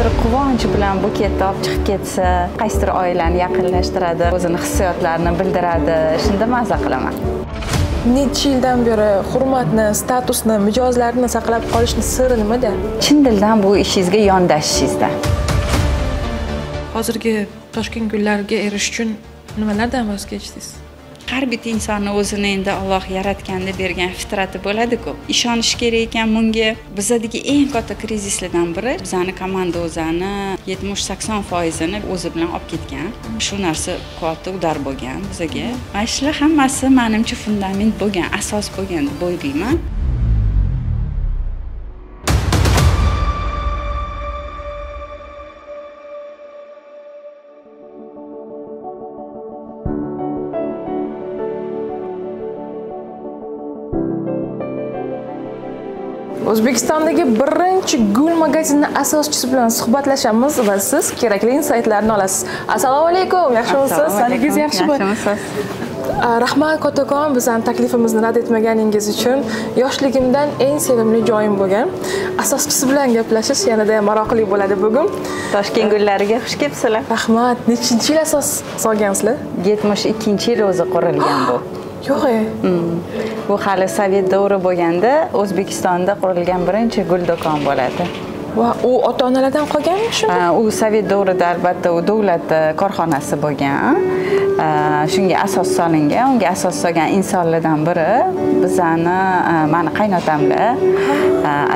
kimdir quvonch bilan buketni olib chiqib ketsa, qaysidir oilani yaqinlashtiradi, o'zini hissiyotlarini bildiradi. Shunda maza qilaman. Necha yildan beri hurmatni, statusni, mijozlarni saqlab qolishni siri nimada? Chin dildan bu ishingizga yondashishingizda. Hozirgi Toshkent gullariga erishish uchun nimalardan voz kechdingiz? Har bitta insonni o'zini endi Alloh yaratganda bergan fitrati bo'ladi-ku. Ishonish kerak ekan bunga. Bizdagi eng katta krizislardan biri bizani komanda o'zini 70-80% o'zi bilan olib ketgan. Shu narsa katta udar bo'lgan bizga. Mana shular hammasi menimcha fundament bo'lgan, asos bo'lgan deb o'ylayman. O'zbekistondagi birinchi gul magazini asoschisi bilan suhbatlashamiz va siz kerakli insightlarni olasiz. Assalomu alaykum, yaxshimisiz? Saningiz yaxshimi? Rahmat kattakon, bizning taklifimizni rad etmaganingiz uchun. Yoshligimdan eng sevimli joyim bo'lgan. Asoschisi bilan gaplashish yanada maroqli bo'ladi bugun. Toshkent gullariga xush kelibsizlar. Rahmat. Nechinchi yil asos solgansizlar? 72-yil o'zi qurilgan bu. Yo'q. Bu hali Sovet davri bo'lganda O'zbekistonda qurilgan birinchi gul do'kon bo'ladi. Va u ota-onalardan qolganmi shunda? U Sovet davrida albatta u davlat korxonasi bo'lgan. Shunga asos solingan, unga asos solgan insonlardan biri bizani meni qaynotamlar,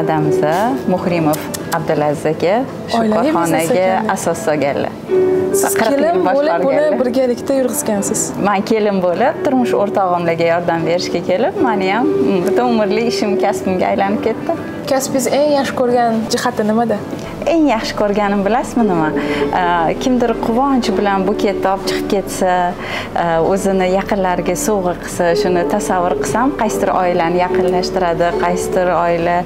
adamza Muhrimov Abdulaziz aka shu korxonaga asos solganlar. Siz kelin bo'lib buni birgalikda yurg'izgansiz. Men kelin bo'lib, turmush o'rtog'imlarga yordam berishga kelib, meni ham butun umrlik ishim, kasbimga aylanib ketdi. Kasbingiz eng yaxshi ko'rgan jihati nimada? Eng yaxshi ko'rganim bilasizmi nima? Kimdir quvonch bilan buketni olib chiqib ketsa, o'zini yaqinlariga sovg'a qilsa, shuni tasavvur qilsam, qaysidir oilani yaqinlashtiradi, qaysidir oila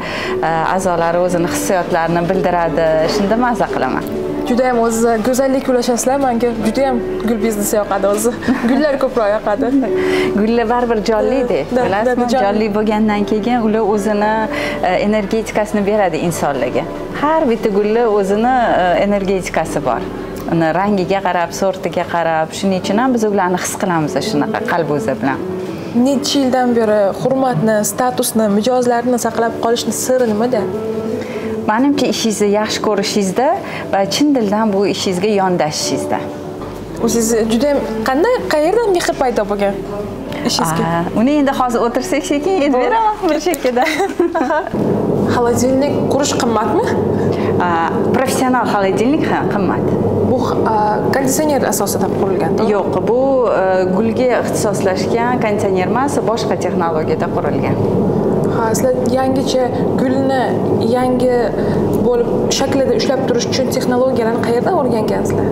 a'zolari o'zini hissiyotlarini bildiradi. Shunda maza qilaman. Juda ham o'zi go'zallik ulashasizlar. Menga juda ham gul biznesi yoqadi o'zi. Gullar ko'proq yoqadi. Gullar baribir jonli-da, bilasizmi? Jonli bo'lgandan keyin ular o'zini energetikasini beradi insonlarga. Har bitta gullar o'zini energetikasi bor. Uni rangiga qarab, sortiga qarab, shuning uchun ham biz ularni his qilamiz shunaqa qalbimiz bilan. Necha yildan beri hurmatni, statusni, mijozlarni saqlab qolishni siri nimada? Menimcha ishingizni yaxshi ko'rishingizda va chin dildan bu ishingizga yondashishingizda. O'zingiz juda ham qayerdan mehr paydo bo'lgan ishingizga? Uni endi hozir o'tirsak sekin aytib beraman bir chekkada. Xolodilnik qurish qimmatmi? Professional xolodilnik qimmat. Bu konditsioner asosida qurilgan. Yo'q, bu gulga ixtisoslashgan konditsioner emas, boshqa texnologiyada qurilgan. Ha, sizlar yangicha gulni yangi bo'lib shaklida ushlab turish uchun texnologiyalarni qayerdan o'rgangansizlar?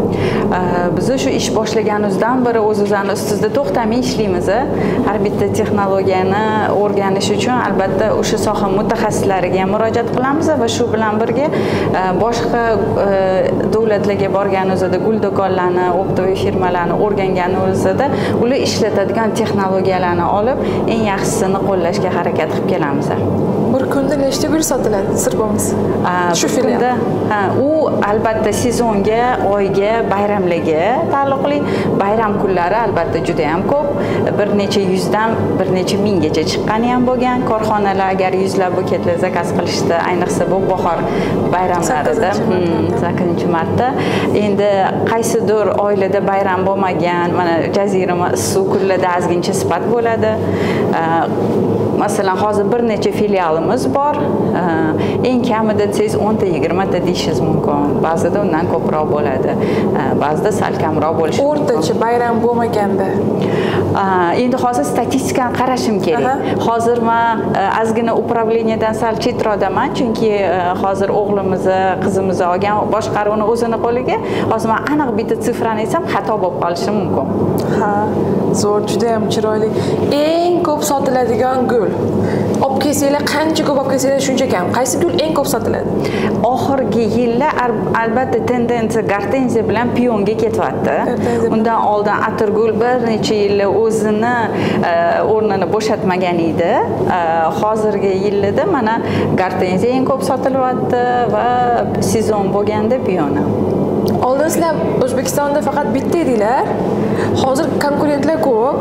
Biz shu ish boshlaganimizdan beri o'zimizning ustida to'xtamay ishlaymiz. Har bitta texnologiyani o'rganish uchun albatta o'sha soha mutaxassislariga murojaat qilamiz va shu bilan birga boshqa davlatlarga borganimizda gul do'konlarini, optoviy firmalarni o'rganganimizda ular ishlatadigan texnologiyalarni olib eng yaxshisini qo'llashga harakat qilib kelamiz. Bir kunda nechta gul sotiladi? Sir bo'lmasa. Shu filmda u albatta sezonga, oyga, bayramlarga taalluqli. Bayram kunlari albatta juda ham ko'p. Bir necha yuzdan bir necha minggacha chiqqani ham bo'lgan. Korxonalar agar yuzlab buketlar zakaz qilishdi, ayniqsa bu bahor bayramlarida 8-martda. Endi qaysidir oilada bayram bo'lmagan, mana jazirama issiq kunlarda ozgincha sifat bo'ladi. Masalan, hozir bir necha filialimiz bor. Eng kamida desangiz 10-20 ta deyishingiz mumkin. Ba'zida undan ko'proq bo'ladi. Ba'zida sal kamroq bo'lishi mumkin. O'rtacha bayram bo'lmaganda. Endi hozir statistikani qarashim kerak. Hozir men ozgina upravleniyadan sal chetroqdaman, chunki hozir o'g'limizni, qizimizni olgan boshqaruvni o'zini qo'liga. Hozir men aniq bitta sifrani aytsam, xato bo'lib qolishi mumkin. Ha, zo'r, juda ham chiroyli. Eng ko'p sotiladigan gul olib kelsanglar, qancha ko'p olib kelsanglar shuncha kam. Qaysi gul eng ko'p sotiladi? Oxirgi yillar albatta tendensiya gortenziya bilan pionga ketyapti. Undan oldin atirgul bir necha yillar o'zini o'rnini bo'shatmagan edi. Hozirgi yillarda mana gortenziya eng ko'p sotilyapti va sezon bo'lganda piona. Oldin sizlar O'zbekistonda faqat bitta edinglar. Hozir konkurentlar ko'p.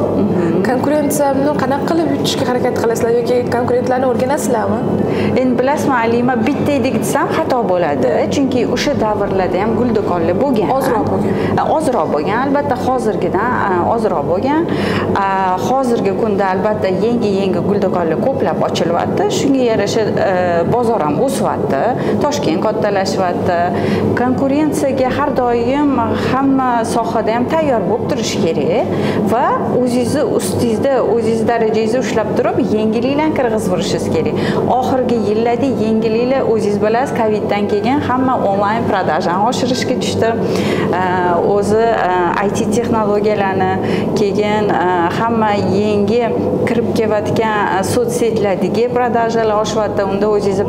Konkurensiyani qanaqa qilib yutishga harakat qilasizlar yoki konkurentlarni o'rganasizlarmi? Endi bilasizmi Alima, bitta edik desam xato bo'ladi. Chunki o'sha davrlarda ham gul do'konlar bo'lgan. Ozroq bo'lgan. Albatta hozirgidan ozroq bo'lgan. Hozirgi kunda albatta yangi gul do'konlar ko'plab ochilyapti. Shunga yarasha bozor ham o'syapti. Toshkent kattalashyapti. Konkurensiyaga har doim hamma sohada ham tayyor bo'lib turish kerak va o'zingizni ustingizda, o'zingiz darajangizda ushlab turib, yangiliklarni kirgizib yurishingiz kerak. Oxirgi yillarda yangiliklar o'zingiz bilasiz, Coviddan keyin hamma onlayn продажani oshirishga tushdi. O'zi IT texnologiyalarni keyin hamma yangi kirib kelayotgan sotsiyetlardagi продажаlar oshyapti. Unda o'zingizni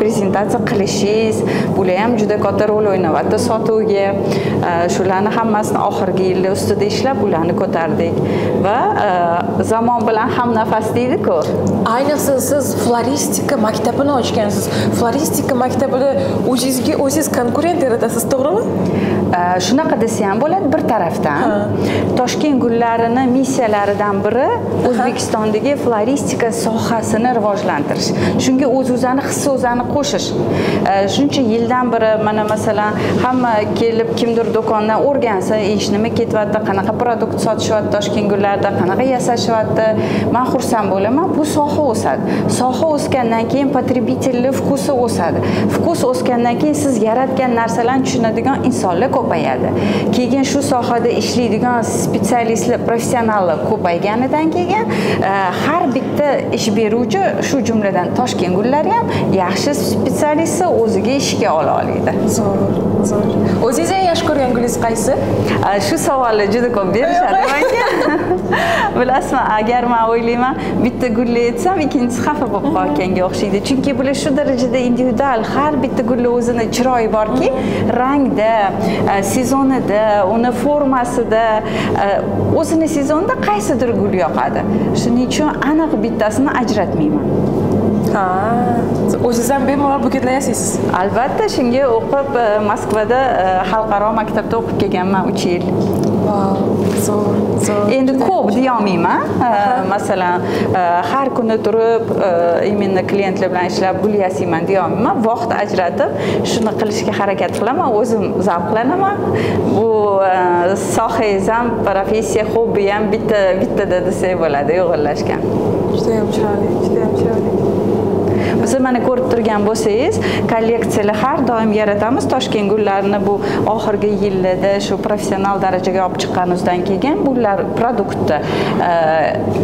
prezentatsiya qilishingiz, bular ham juda katta rol o'ynayapti sotuvga. Shularni hammasini oxirgi yillar ustida ishlab, ularni ko'tardik va zamon bilan ham nafas deydi-ku. Ayniqsa siz floristika maktabini ochgansiz. Floristika maktabida o'zingiz konkurent yaratasiz, to'g'rimi? Shunaqa desa ham bo'ladi bir tarafdan. Toshkent gullarini missiyalaridan biri O'zbekistondagi floristika sohasini rivojlantirish. Shunga o'z-o'zini hissa-o'zini qo'shish. Shuncha yildan beri mana masalan hamma kelib kimdir do'kondan o'rgansa, nima ketyapti, qanaqa produkt sotishyapti Toshkent gullarida, qanaqa yasashyapti. Men xursand bo'laman. Bu soha o'sadi. Soha o'sgandan keyin potrебительlik vkusi o'sadi. Vkus o'sgandan keyin siz yaratgan narsalarni tushunadigan insonlar ko'payadi. Keyin shu sohada ishlaydigan spetsialistlar, professionallar ko'payganidan keyin har bitta ish beruvchi, shu jumladan Toshkent gullari ham yaxshi spetsialistni o'ziga ishga ola oladi. Zo'r. O'zingiz eng yaxshi ko'rgan gulingiz qaysi? Shu savolni juda ko'p berishadi menga. Bilasizmi, agar men o'ylayman, bitta gulni aytsam, ikkinchisi xafa bo'lib qolganga o'xshaydi. Chunki bular shu darajada individual, har bitta gulni o'zini chiroyi borki, rangda, sezonida, uni formasida, o'zini sezonida qaysidir gul yoqadi. Shuning uchun aniq bittasini ajratmayman. O'zingiz ham bemalol buketlayasiz? Albatta, shunga o'qib Moskvada xalqaro maktabda o'qib kelganman 3 yil. Zo'r. Endi ko'p deya olmayman. Masalan, har kuni turib, imенно klientlar bilan ishlab gul yasayman deya olmayman. Vaqt ajratib, shuni qilishga harakat qilaman, o'zim zavqlanaman. Bu sohangiz ham, professiya, hobbi ham bittada desak bo'ladi, yo'g'irlashgan. Juda ham chiroyli. Biz mana ko'rib turgan bo'lsangiz, kolleksiyalar har doim yaratamiz. Toshkent gullarini bu oxirgi yillarda shu professional darajaga olib chiqqanimizdan keyin bular produktni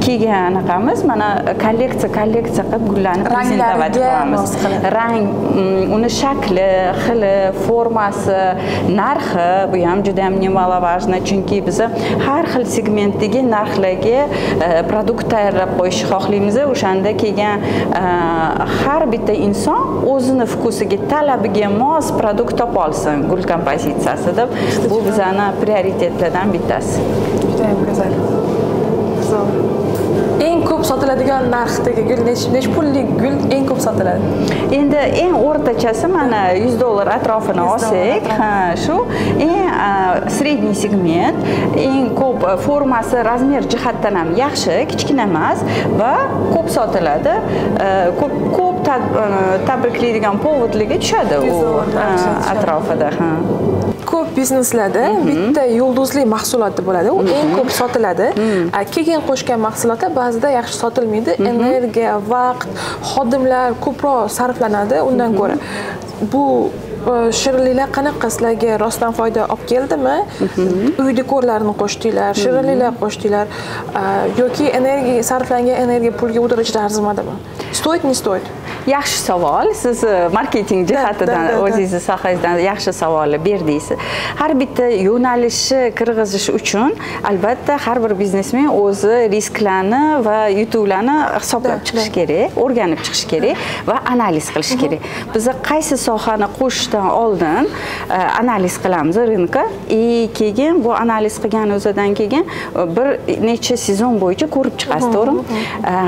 kelganimiz, mana kolleksiya qilib gullarni prezentovat qilamiz. Rang, uni shakli, xili, formasi, narxi, bu ham juda ham немаловажно, chunki biz har xil segmentdagi narxlarga produkt tayyorlab qo'yishni xohlaymiz. O'shanda kelgan har bitta inson o'zini vkusiga, talabiga mos produkt topa olsin gul kompozitsiyasi deb. Bu bizning prioritetlardan bittasi. Juda ham go'zal. Zo'r. Eng ko'p sotiladigan narxdagi gul nech pullik gul eng ko'p sotiladi? Endi eng o'rtachasi mana $100 atrofini olsak, shu eng sredniy segment, eng ko'p formasi, razmer jihatdan ham yaxshi, kichkina emas va ko'p sotiladi. Ko'p tabriklaydigan povodlarga tushadi u atrofida. Ko'p bizneslarda bitta yulduzli mahsulot bo'ladi, u eng ko'p sotiladi. Keyin qo'shgan mahsulotlar ba'zida yaxshi sotilmaydi. Energiya, vaqt, xodimlar ko'proq sarflanadi undan ko'ra. Bu shirinliklar qanaqa sizlarga rostdan foyda olib keldimi? Uy dekorlarini qo'shdinglar, shirinliklar qo'shdinglar yoki sarflangan energiya pulga u darajada arzimadimi? Stoit, не stoit? Yaxshi savol. Siz marketing jihatidan o'zingizni sohangizdan yaxshi savolni berdingiz. Har bitta yo'nalishni kirg'izish uchun albatta har bir biznesmen o'zi risklarni va yutuqlarni hisoblab chiqish kerak, o'rganib chiqish kerak va analiz qilish kerak. Biz qaysi sohani qo'shishdan oldin analiz qilamiz rinqqa, keyin bu analiz qilgan o'zidan keyin bir necha sezon bo'yicha ko'rib chiqasiz, to'g'rimi?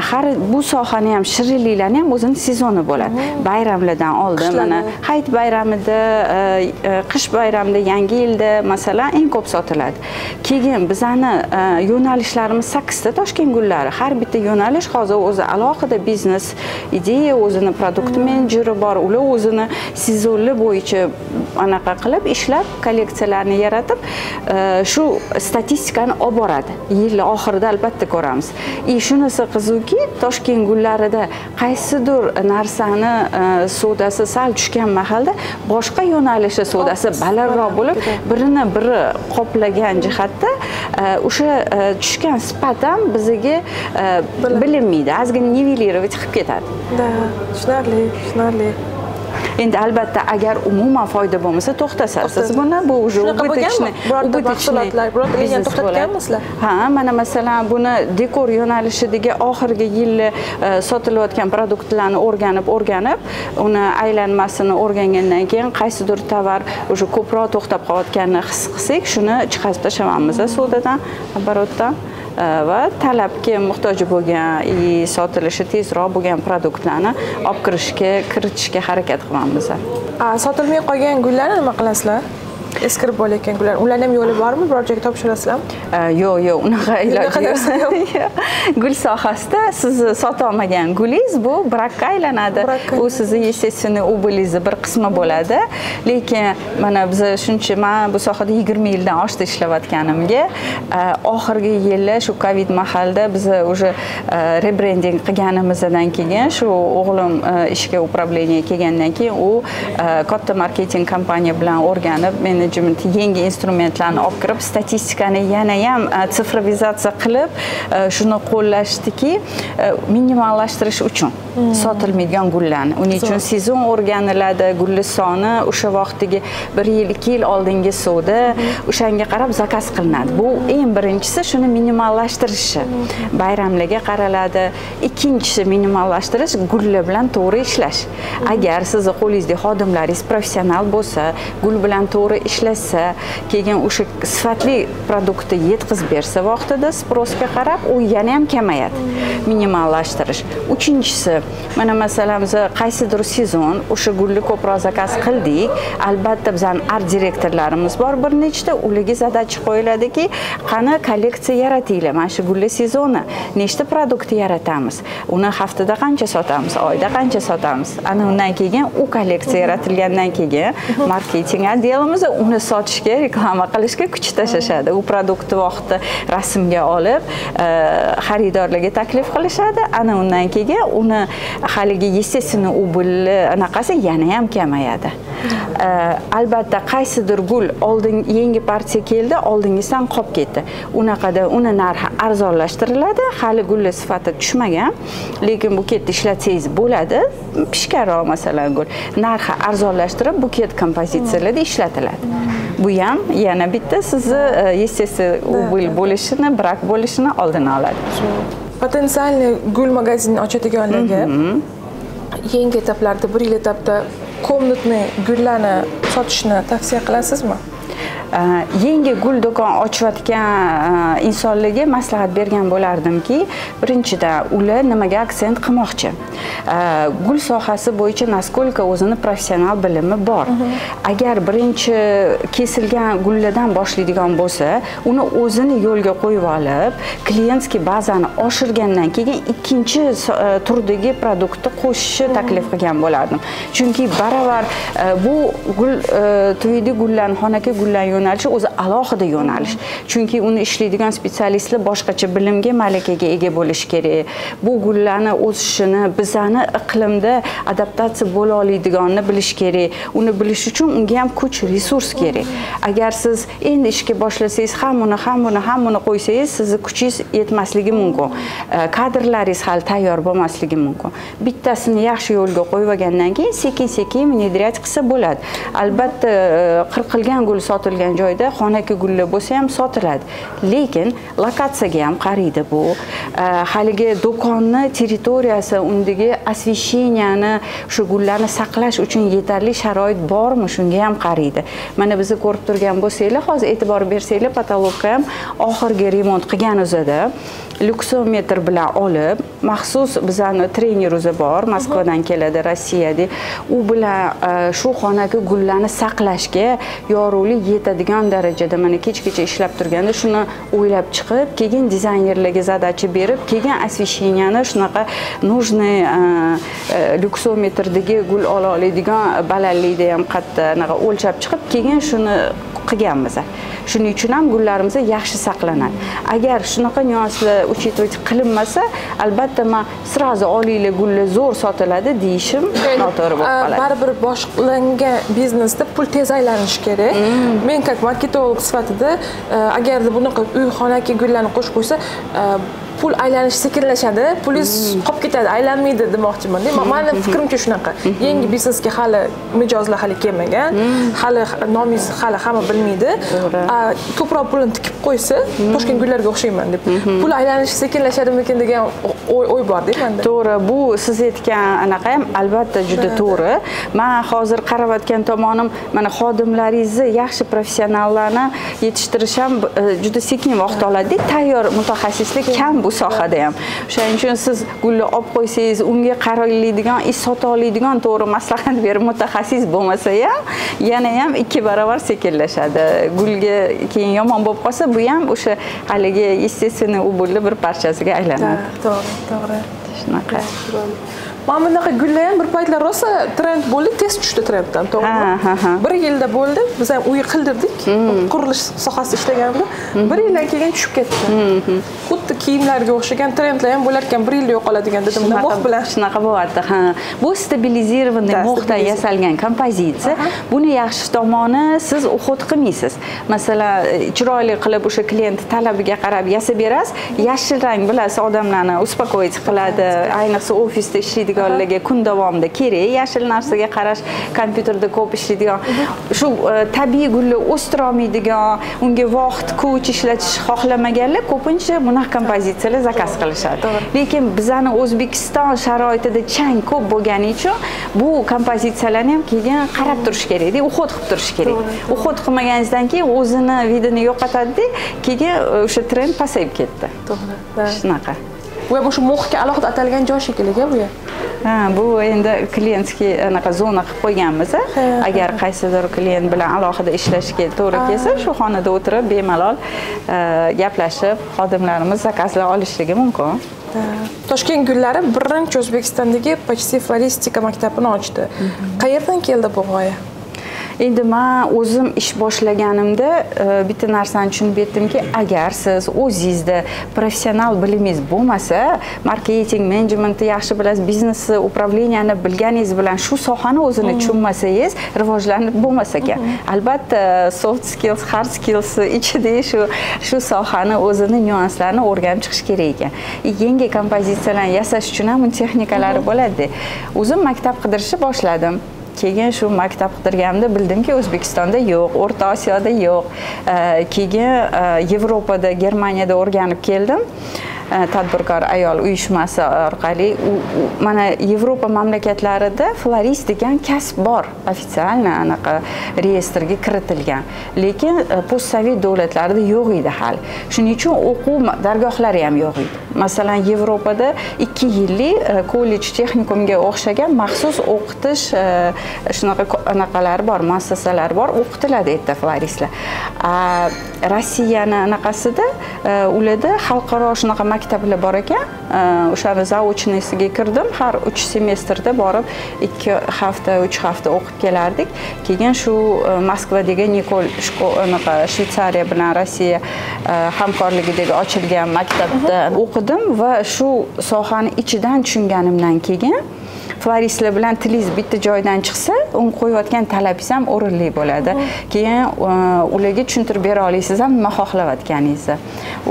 Har bu sohani ham shirinliklarni ham o'zini sezoni bo'ladi. Bayramlardan oldin mana hayit bayramida, qish bayramida, yangi yilda masalan eng ko'p sotiladi. Keyin bizani yo'nalishlarimiz 8 ta Toshkent gullari. Har bitta yo'nalish hozir o'zi alohida biznes ideya, o'zini produkt menejeri bor, ular o'zini sezonlar bo'yicha anaqa qilib ishlab, kolleksiyalarni yaratib, shu statistikani olib boradi. Yil oxirida albatta ko'ramiz. Shunisi qiziqki, Toshkent gullarida qaysidir narsani savdosi sal tushgan mahalda boshqa yo'nalishi savdosi balandroq bo'lib, birini biri qoplagan jihatda o'sha tushgan sifat ham bizga bilinmaydi. Ozgina nivelировать qilib ketadi. Da, tushunarli. Endi albatta agar umuman foyda bo'lmasa to'xtasasiz buni, bu уже убыточный biznes to'xtatganmisizlar? Ha, mana masalan buni dekor yo'nalishidagi oxirgi yilli sotilayotgan produktlarni o'rganib, uni aylanmasini o'rgangandan keyin qaysidir tovar уже ko'proq to'xtab qolayotganini his qilsak, shuni chiqarib tashlamaymiz savdodan, оборотdan. Va talabga muhtoj bo'lgan, sotilishi tezroq bo'lgan produktlarni olib kiritishga harakat qilamiz. Sotilmay qolgan gullarni nima qilasizlar? Eskirib bo'layotgan gullar. Ularning ham yo'li bormi? Biror joyga topshirasizlarmi? Yo'q, unaqa iloji yo'q. Gul sohasida siz sota olmagan gulingiz bu brakka aylanadi. U sizni естественный убылingizning bir qismi bo'ladi. Lekin mana biz shuncha men bu sohada 20 yildan oshdi ishlayotganimga, oxirgi yillar shu Covid mahalda biz уже rebranding qilganimizdan keyin, shu o'g'lim ishga upravleniyaga kelgandan keyin u katta marketing kompaniya bilan o'rganib, yangi instrumentlarni olib kirib, statistikani yana ham sifrovizatsiya qilib, shuni qo'llashdiki, minimallashtirish uchun sotilmaydigan gullarni. Uning uchun sezon o'rganiladi, gullar soni o'sha vaqtdagi 1 yil, 2 yil oldingi savdo, o'shanga qarab zakaz qilinadi. Bu eng birinchisi shuni minimallashtirishni. Bayramlarga qaraladi. Ikkinchisi minimallashtirish, gullar bilan to'g'ri ishlash. Agar sizni qo'lingizda xodimlaringiz professional bo'lsa, gul bilan to'g'ri ishlasa, keyin o'sha sifatli produktni yetkazib bersa vaqtida sposga qarab, u yana ham kamayadi. Minimallashtirish. Uchinchisi, mana masalan biz qaysidir sezon o'sha gulni ko'proq zakaz qildik. Albatta bizning art direktorlarimiz bor bir nechta, ularga zadachi qo'yiladiki, qani kolleksiya yaratinglar. Mana shu gullar sezoni, nechta produkt yaratamiz? Uni haftada qancha sotamiz, oyda qancha sotamiz? Ana undan keyin u kolleksiya yaratilgandan keyin marketing otdelimiz uni sotishga, reklama qilishga kuch tashlashadi. U produktni vaqtida rasmga olib, xaridorlarga taklif qilishadi. Ana undan keyin uni haligi естественный убыль anaqasi yana ham kamayadi. Albatta qaysidir gul oldin yangi partiya keldi, oldingisidan qolib ketdi. Unaqada uni narxi arzonlashtiriladi, hali gullar sifati tushmagan, lekin buket ishlatsangiz bo'ladi. Pishkaroq masalan gul narxi arzonlashtirib buket kompozitsiyalarida ishlatiladi. Bu ham yana bitta sizni естественный убыль bo'lishini, brak bo'lishini oldini oladi. Potensialniy gul magazinini ochadiganlarga yangi etaplarda, bir yil etapda komnatniy gullarni sotishni tavsiya qilasizmi? Yangi gul do'kon ochayotgan insonlarga maslahat bergan bo'lardimki, birinchidan ular nimaga aksent qilmoqchi? Gul sohasi bo'yicha naskолько o'zini professional bilimi bor. Agar birinchi kesilgan gullardan boshlaydigan bo'lsa, uni o'zini yo'lga qo'yib olib, klientskiy bazani oshirgandan keyin ikkinchi turdagi produktni qo'shishni taklif qilgan bo'lardim. Chunki baravar bu gul, to'ydi gullarni, xonaki gullarni yo'nalishi o'zi alohida yo'nalish. Chunki uni ishlaydigan specialistlar boshqacha bilimga, malakaga ega bo'lishi kerak. Bu gullarni o'sishini, bizani iqlimda adaptatsiya bo'la oladiganini bilish kerak. Uni bilish uchun unga ham kuch, resurs kerak. Agar siz endi ishga boshlasangiz, ham buni qo'ysangiz, sizni kuchingiz yetmasligi mumkin. Kadrlaringiz hali tayyor bo'lmasligi mumkin. Bittasini yaxshi yo'lga qo'yib olgandan keyin sekin-sekin внедрять qilsa bo'ladi. Albatta, qirqilgan gul sotilgan joyda xonaki gullar bo'lsa ham sotiladi. Lekin lokatsiyaga ham qaraydi bu. Haligi do'konni territoriyasi, undagi освещениyani, shu gullarni saqlash uchun yetarli sharoit bormi, shunga ham qaraydi. Mana bizni ko'rib turgan bo'lsanglar, hozir e'tibor bersanglar, patologga ham oxirgi remont qilgan o'zida luksometr bilan olib, maxsus bizani trener o'zi bor, Moskvadan keladi, Rossiyada. U bilan shu xonaki gullarni saqlashga yorug'lik yetadigan darajada mana kechgacha ishlab turganda shuni o'ylab chiqib, keyin dizaynerlarga zadachi berib, keyin освещенияni shunaqa нужный luksometrdagi gul ola oladigan balandlikda ham qatta anaqa o'lchab chiqib, keyin shuni qilganmiz. Shuning uchun ham gullarimiz yaxshi saqlanadi. Agar shunaqa nyuanslar учитывать qilinmasa, albatta men sразу olinglar gullar zo'r sotiladi deyishim noto'g'ri bo'lib qoladi. Baribir boshlangan biznesda pul tez aylanishi kerak. Men как marketolog sifatida agarda bunaqa uy xonaki gullarni qo'shib qo'ysa, pul aylanishi sekinlashadi, pulingiz qolib ketadi, aylanmaydi demoqchiman. Meni fikrimcha shunaqa. Yangi biznesga hali mijozlar hali kelmagan, hali nomingiz hali hamma bilmaydi. Ko'proq pulni tikib qo'ysa, toshkent gullarga o'xshayman deb. Pul aylanishi sekinlashadimikin degan o'y bor-da menda. To'g'ri, bu siz aytgan anaqa ham albatta juda to'g'ri. Men hozir qarayotgan tomonim, mana xodimlaringizni, yaxshi professionallarni yetishtirish ham juda sekin vaqt oladi. Tayyor mutaxassislik kam bu sohada ham. Shuning uchun siz gulni olib qo'ysangiz, unga qaraydigan, sota oladigan to'g'ri maslahat berib mutaxassis bo'lmasa ham, yana ham 2 barobar sekinlashadi. Gulga keyin yomon bo'lib qolsa, bu ham o'sha haligi естественный ubulli bir parchasiga aylanadi. To'g'ri. Shunaqa. Mana bunaqa gullar ham bir paytlar rosa trend bo'ldi, tez tushdi trenddan, to'g'rimi? 1 yilda bo'ldi. Biz ham uy qildirdik, qurilish sohasida ishlaganimda 1 yildan keyin tushib ketdi. Xuddi kiyimlarga o'xshagan trendlar ham bo'lar ekan, 1 yilda yo'qoladigan dedim, mo'x bilan shunaqa bo'lardi. Bu stabilizirованный mo'xdan yasalgan kompozitsiya. Buni yaxshi tomoni, siz uxot qilmaysiz. Masalan, chiroyli qilib o'sha klient talabiga qarab yasab berasiz. Yashil rang bilasiz, odamlarni uspokоить qiladi, ayniqsa ofisda ishlaydiganlarga kun davomida kerak. Yashil narsaga qarash, kompyuterda ko'p ishlaydigan, shu tabiiy gulni o'stira olmaydigan, unga vaqt, kuch ishlatish xohlamaganlar ko'pincha bunaqa kompozitsiyalar zakaz qilishadi. Lekin bizani O'zbekiston sharoitida chang ko'p bo'lgani uchun bu kompozitsiyalarni ham keyin qarab turish kerak, uxot qilib turish kerak. Uxot qilmaganingizdan keyin o'zini vidini yo'qotadi, keyin o'sha trend pasayib ketdi. To'g'ri. Shunaqa. Bu o'sha mo'xga alohida atalgan joy shekilli-ku bu. Bu endi klientga anaqa zona qilib qo'yganmiz. Agar qaysidir klient bilan alohida ishlashga to'g'ri kelsa, shu xonada o'tirib bemalol gaplashib, xodimlarimiz zakazlar olishligi mumkin. Toshkent gullari birinchi O'zbekistondagi почти floristika maktabini ochdi. Qayerdan keldi bu g'oya? Endi men o'zim ish boshlaganimda bitta narsani tushunib yetdimki, agar siz o'zingizda professional bilimingiz bo'lmasa, marketing, menejmentni yaxshi bilasiz, biznes upravleniyani bilganingiz bilan shu sohani o'zini tushunmasangiz, rivojlanib bo'lmas ekan. Albatta, soft skills, hard skills ichida shu sohani o'zini nyuanslarini o'rganib chiqish kerak ekan. Yangi kompozitsiyalarni yasash uchun ham texnikalari bo'ladi. O'zim maktab qidirishni boshladim. Keyin shu maktab qidirganimda bildimki, O'zbekistonda yo'q, O'rta Osiyoda yo'q. Keyin Yevropada, Germaniyada o'rganib keldim. Tadbirkor ayol uyushmasi orqali mana Yevropa mamlakatlarida florist degan kasb bor, ofitsialni anaqa reyestrga kiritilgan. Lekin postsovet davlatlarida yo'q edi hali. Shuning uchun o'quv dargohlari ham yo'q edi. Masalan, Yevropada 2 yillik kollej texnikumga o'xshagan maxsus o'qitish shunaqa anaqalari bor, muassasalari bor, o'qitiladi yerda floristlar. Rossiyani anaqasida ularda xalqaro shunaqa maktablar bor ekan. O'shani zaochnoysiga kirdim. Har 3 semestrda borib 2 hafta, 3 hafta o'qib kelardik. Keyin shu Moskvadagi Nikol Shveysariya bilan Rossiya hamkorligidagi ochilgan maktabda o'qidim va shu sohani ichidan tushunganimdan keyin floristlar bilan tilingiz bitta joydan chiqsa, uni qo'yayotgan talabingiz ham o'rinli bo'ladi. Keyin ularga tushuntirib bera olasiz ham nima xohlayotganingizni.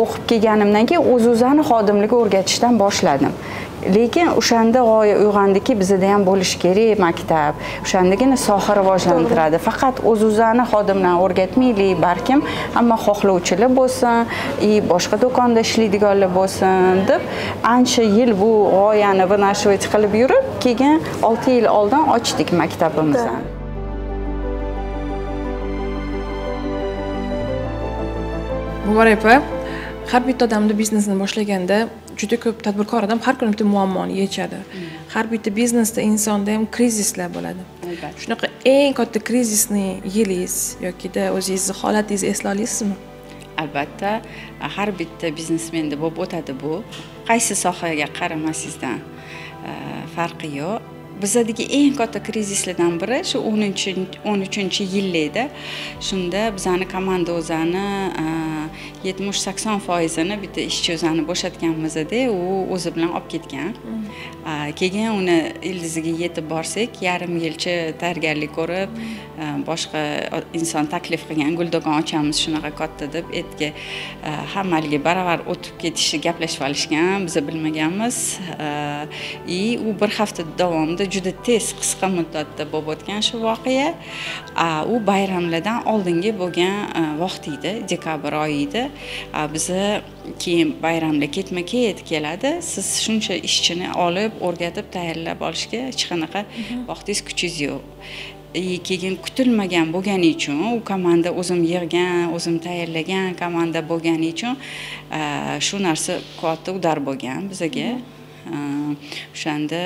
O'qib kelganimdan keyin o'z-o'zini xodimlikka o'rgatishdan boshladim. Lekin o'shanda g'oya uyg'andiki, bizda ham bo'lishi kerak maktab. O'shandagina soha rivojlantiradi. Faqat o'z-o'zini xodimlarni o'rgatmaylik, balkim hamma xohlovchilar bo'lsin, boshqa do'konda ishlaydiganlar bo'lsin deb ancha yil bu g'oyani vanaşivать qilib yurib, keyin 6 yil oldin ochdik maktabimizni. Muborak opa, har bitta odamni biznesini boshlaganda juda ko'p tadbirkor odam har kuni bitta muammoni yechadi. Har bitta biznesda insonda ham krizislar bo'ladi. Shunaqa eng katta krizisni yilingiz yokida o'zingizni holatingizni esla olasizmi? Albatta, har bitta biznesmenda bo'lib o'tadi bu. Qaysi sohaga qaramasizdan farqi yo'q. Bizdagi eng katta krizislardan biri shu 13-yillarda. Shunda bizning komanda o'zani 70-80% bitta ishchi o'zini bo'shatganmizda, u o'zi bilan olib ketgan. Keyin uni ildiziga yetib borsak, yarim yilcha tayyorgarlik ko'rib, boshqa inson taklif qilgan Guldogon ochamiz shunaqa katta deb aytga hammaliga baravar o'tib ketishi gaplashib olishgan, biz bilmaganmiz. U bir hafta davomida juda tez, qisqa muddatda bo'lib o'tgan shu voqea. U bayramlardan oldingi bo'lgan vaqt edi, dekabr oyi edi. Bizni keyin bayramlar ketma-ket keladi. Siz shuncha ishchini olib, o'rgatib, tayyorlab olishga hech qanaqa vaqtingiz, kuchingiz yo'q. Keyin kutilmagan bo'lgani uchun, u komanda o'zim yig'gan, o'zim tayyorlagan komanda bo'lgani uchun shu narsa katta udar bo'lgan bizga. O'shanda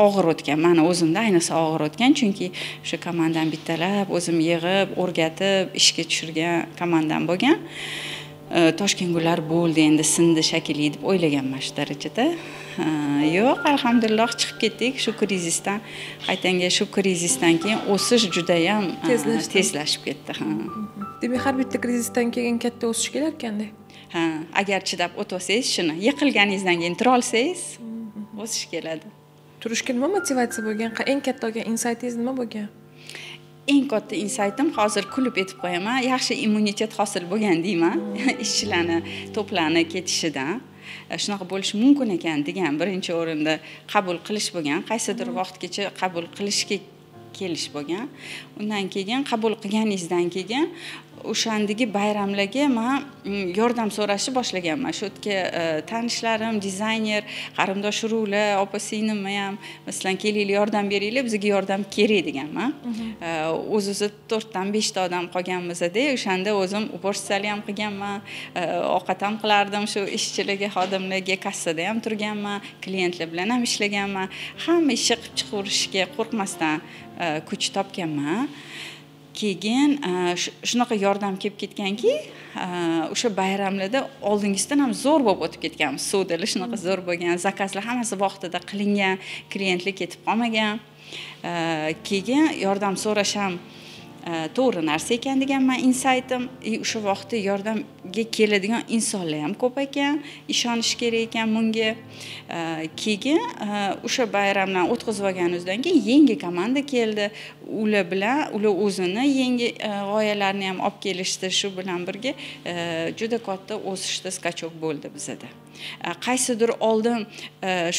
og'ir o'tgan, meni o'zimda ayniqsa og'ir o'tgan, chunki o'sha komandani bittalab o'zim yig'ib, o'rgatib, ishga tushirgan komandam bo'lgan. Toshkent gullar bo'ldi, endi sindi shakilli deb o'ylaganman shu darajada. Yo'q, alhamdulillah chiqib ketdik shu krizisdan. Qaytanga shu krizisdan keyin o'sish juda ham tezlashib ketdi. Demak, har bitta krizisdan keyin katta o'sish kelar ekanda. Agar chidab o'tsangiz, shuni yiqilganingizdan keyin tura olsangiz, o'sish keladi. Turishga nima motivatsiya bo'lgan? Eng katta olgan insightingiz nima bo'lgan? Eng katta insightim hozir kulib aytib qo'yaman, yaxshi immunitet hosil bo'lgan deyman, ishchilarni to'planib ketishidan. Shunaqa bo'lishi mumkin ekan degan birinchi o'rinda qabul qilish bo'lgan, qaysidir vaqtgacha qabul qilishga kelish bo'lgan. Undan keyin qabul qilganingizdan keyin o'shandagi bayramlarga men yordam so'rashni boshlaganman. Shu yerga tanishlarim, dizayner, qarindosh urug'lar, opa-singlim ham masalan kelinglar yordam beringlar, bizga yordam kerak deganman. O'z-o'zi 4 dan 5 ta odam qolganmizda, o'shanda o'zim uborchalik ham qilganman, ovqat ham qilardim, shu ishchilarga, xodimlarga kassada ham turganman, klientlar bilan ham ishlaganman. Hamma ishni qilib chiqarishga qo'rqmasdan kuch topganman. Keyin shunaqa yordam kelib ketganki, o'sha bayramlarda oldingisidan ham zo'r bo'lib o'tib ketganmiz. Savdolar shunaqa zo'r bo'lgan, zakazlar hammasi vaqtida qilingan, klientlar ketib qolmagan. Keyin yordam so'rash ham to'g'ri narsa ekan deganman insightim. O'sha vaqtda yordamga keladigan insonlar ham ko'p ekan, ishonish kerak ekan bunga. Keyin o'sha bayramdan o'tkazib olganimizdan keyin yangi komanda keldi. Ular bilan ular o'zini yangi g'oyalarni ham olib kelishdi. Shu bilan birga juda katta o'sishda skachok bo'ldi bizda. Qaysidir oldin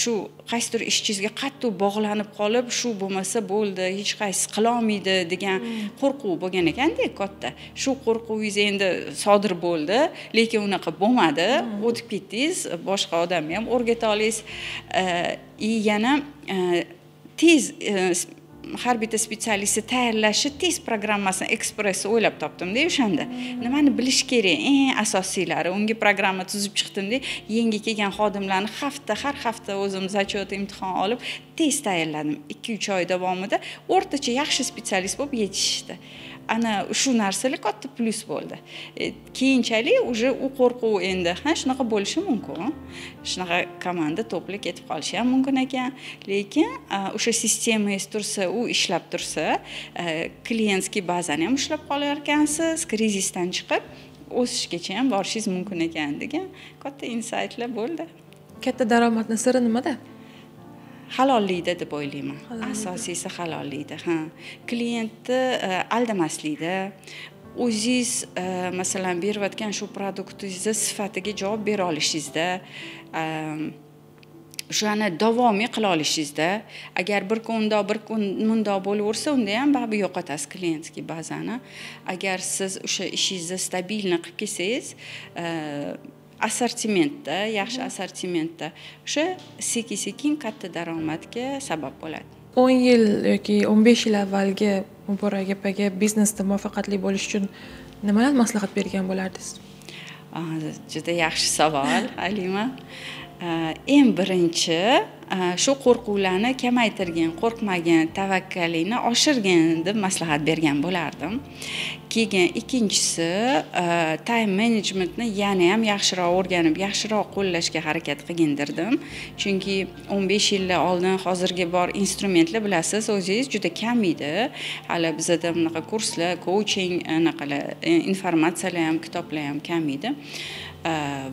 shu qaysidir ishchingizga qattiq bog'lanib qolib, shu bo'lmasa bo'ldi, hech qaysi qila olmaydi degan qo'rquv bo'lgan ekanda katta. Shu qo'rquvingiz endi sodir bo'ldi, lekin unaqa bo'lmadi. O'tib ketdingiz, boshqa odamni ham o'rgata olasiz. Yana tez har bitta spetsialistni tayyorlashi tez programmasini ekspress o'ylab topdim-da o'shanda. Nimani bilish kerak? Eng asosiylari unga programma tuzib chiqdim-da, yangi kelgan xodimlarni har hafta o'zim zachot imtihon olib tez tayyorladim. 2-3 oy davomida o'rtacha yaxshi spetsialist bo'lib yetishdi. ana shu narsalar katta plyus bo'ldi. Keyinchalik уже u qo'rquv endi shunaqa bo'lishi mumkin. Shunaqa komanda to'plab ketib qolishi ham mumkin ekan. Lekin o'sha sistemangiz tursa, u ishlab tursa, klientskiy bazani ham ushlab qolar ekansiz, krizisdan chiqib o'sishgacha ham borishingiz mumkin ekan degan katta insightlar bo'ldi. Katta daromadning siri nimada? Halollikda deb o'ylayman. Asosiysi halollikda. Klientni aldamaslikda, o'zingiz masalan berayotgan shu produktingizni sifatiga javob bera olishingizda, o'shani davomiy qila olishingizda, agar bir kun mundoq bo'laversa, unda ham baribir yo'qotasiz klientskiy bazani. Agar siz o'sha ishingizni stabilni qilib kelsangiz, assortimentda, yaxshi assortimentda o'sha sekin-sekin katta daromadga sabab bo'ladi. 10 yil yoki 15 yil avvalgi Muborak opaga biznesda muvaffaqiyatli bo'lish uchun nimalar maslahat bergan bo'lardingiz? Juda yaxshi savol, Alima. Eng birinchi shu qo'rquvlarni kamaytirgin, qo'rqmagin, tavakkalingni oshirgin deb maslahat bergan bo'lardim. Keyin ikkinchisi time managementni yana ham yaxshiroq o'rganib, yaxshiroq qo'llashga harakat qilgandirdim. Chunki 15 yillar oldin hozirgi bor instrumentlar bilasiz, o'zingiz juda kam edi. Hali bizda bunaqa kurslar, coaching, anaqalar, informatsiyalar ham, kitoblar ham kam edi.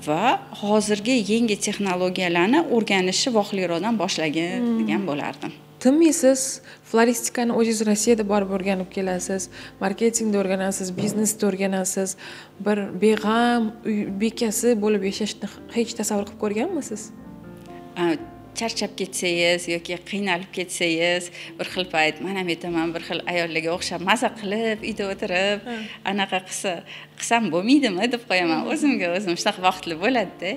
Va hozirgi yangi texnologiyalarni o'rganishni vohliroqdan boshlagan degan bo'lardim. Tinmaysiz, floristikani o'zingiz Rossiyada borib o'rganib kelasiz, marketingda o'rganasiz, biznesda o'rganasiz. Bir beg'am uy bekasi bo'lib yashashni hech tasavvur qilib ko'rganmisiz? Charchab ketsangiz yoki qiynalib ketsangiz, bir xil payt men ham aytaman, bir xil ayollarga o'xshab maza qilib, uyda o'tirib, anaqa qilsam bo'lmaydimi deb qo'yaman. O'zimga o'zim shunaqa vaqtlar bo'ladi-da.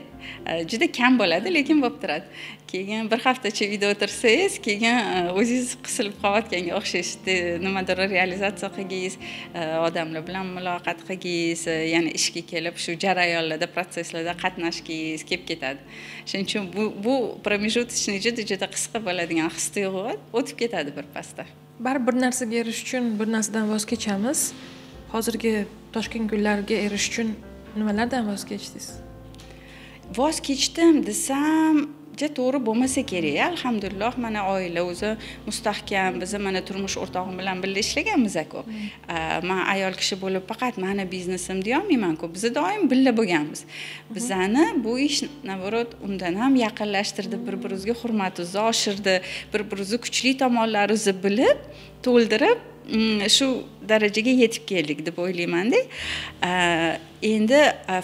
Juda kam bo'ladi, lekin bo'lib turadi. Keyin bir haftacha uyda o'tirsangiz, keyin o'zingiz qisilib qolayotganga o'xshashdi, nimadir realizatsiya qilgingiz, odamlar bilan muloqot qilgingiz, yana ishga kelib shu jarayonlarda, proseslarda qatnashgingiz kelib ketadi. Shuning uchun bu pромежуточный juda qisqa bo'ladigan his-tuyg'u o'tib ketadi bir pasda. Bir narsaga erishish uchun bir narsadan voz kechamiz. Hozirgi Toshkent kunlariga erishish uchun nimalardan voz kechdingiz? Voz kechdim desam, to'g'ri bo'lmasa kerak. Alhamdulillah, mana oila o'zi mustahkam. Biz mana turmush o'rtog'im bilan birga ishlaganmiz-ku. Men ayol kishi bo'lib faqat meni biznesim deyolmayman-ku. Biz doim birga bo'lganmiz. Bizani bu ish navorot undan ham yaqinlashtirdi, bir-birimizga hurmatimizni oshirdi, bir-birimizni kuchli tomonlarimizni bilib, to'ldirib shu darajaga yetib keldik deb o'ylayman-da. Endi